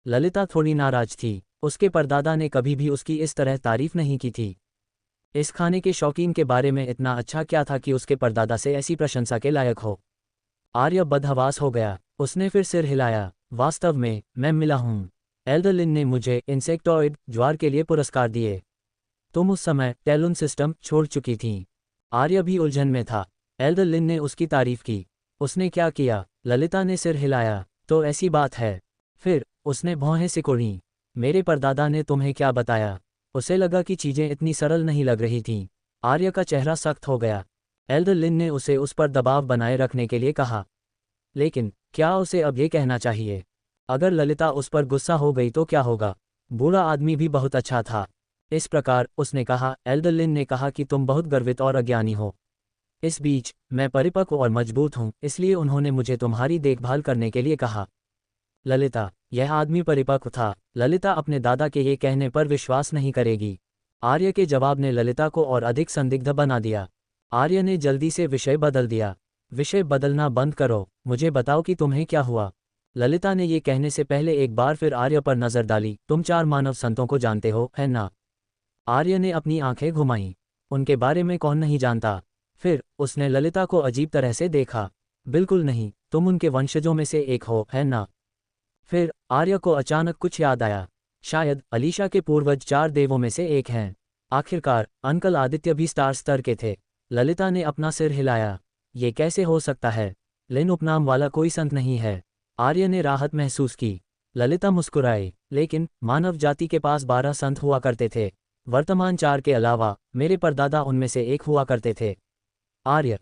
ललिता थोड़ी नाराज थी। उसके परदादा ने कभी भी उसकी इस तरह तारीफ नहीं की थी। इस खाने के शौकीन के बारे में इतना अच्छा क्या था कि उसके परदादा से ऐसी प्रशंसा के लायक हो? आर्य बदहवास हो गया। उसने फिर सिर हिलाया। वास्तव में मैं मिला हूं। एल्डरलिन ने मुझे इंसेक्टॉइड ज्वार के लिए पुरस्कार दिए। तुम उस समय टेलुन सिस्टम छोड़ चुकी थीं। आर्य भी उलझन में था। एल्डरलिन ने उसकी तारीफ की। उसने क्या किया? ललिता ने सिर हिलाया। तो ऐसी बात है। फिर उसने भौहें सिकोड़ीं। मेरे परदादा ने तुम्हें क्या बताया? उसे लगा कि चीजें इतनी सरल नहीं लग रही थीं। आर्य का चेहरा सख्त हो गया। एल्डरलिन ने उसे उस पर दबाव बनाए रखने के लिए कहा। लेकिन क्या उसे अब ये कहना चाहिए? अगर ललिता उस पर गुस्सा हो गई तो क्या होगा? बूढ़ा आदमी भी बहुत अच्छा था। इस प्रकार उसने कहा। एल्डरलिन ने कहा कि तुम बहुत गर्वित और अज्ञानी हो। इस बीच मैं परिपक्व और मजबूत हूं, इसलिए उन्होंने मुझे तुम्हारी देखभाल करने के लिए कहा। ललिता, यह आदमी परिपक्व था। ललिता अपने दादा के ये कहने पर विश्वास नहीं करेगी। आर्य के जवाब ने ललिता को और अधिक संदिग्ध बना दिया। आर्य ने जल्दी से विषय बदल दिया। विषय बदलना बंद करो, मुझे बताओ कि तुम्हें क्या हुआ। ललिता ने ये कहने से पहले एक बार फिर आर्य पर नजर डाली। तुम 4 मानव संतों को जानते हो, है ना? आर्य ने अपनी आंखें घुमाईं। उनके बारे में कौन नहीं जानता? फिर उसने ललिता को अजीब तरह से देखा। बिल्कुल नहीं, तुम उनके वंशजों में से एक हो, है ना? फिर आर्य को अचानक कुछ याद आया। शायद अलीशा के पूर्वज 4 देवों में से एक हैं। आखिरकार अंकल आदित्य भी स्टार स्तर के थे। ललिता ने अपना सिर हिलाया। ये कैसे हो सकता है? लिन उपनाम वाला कोई संत नहीं है। आर्य ने राहत महसूस की। ललिता मुस्कुराई। लेकिन मानव जाति के पास 12 संत हुआ करते थे। वर्तमान 4 के अलावा मेरे परदादा उनमें से एक हुआ करते थे। आर्य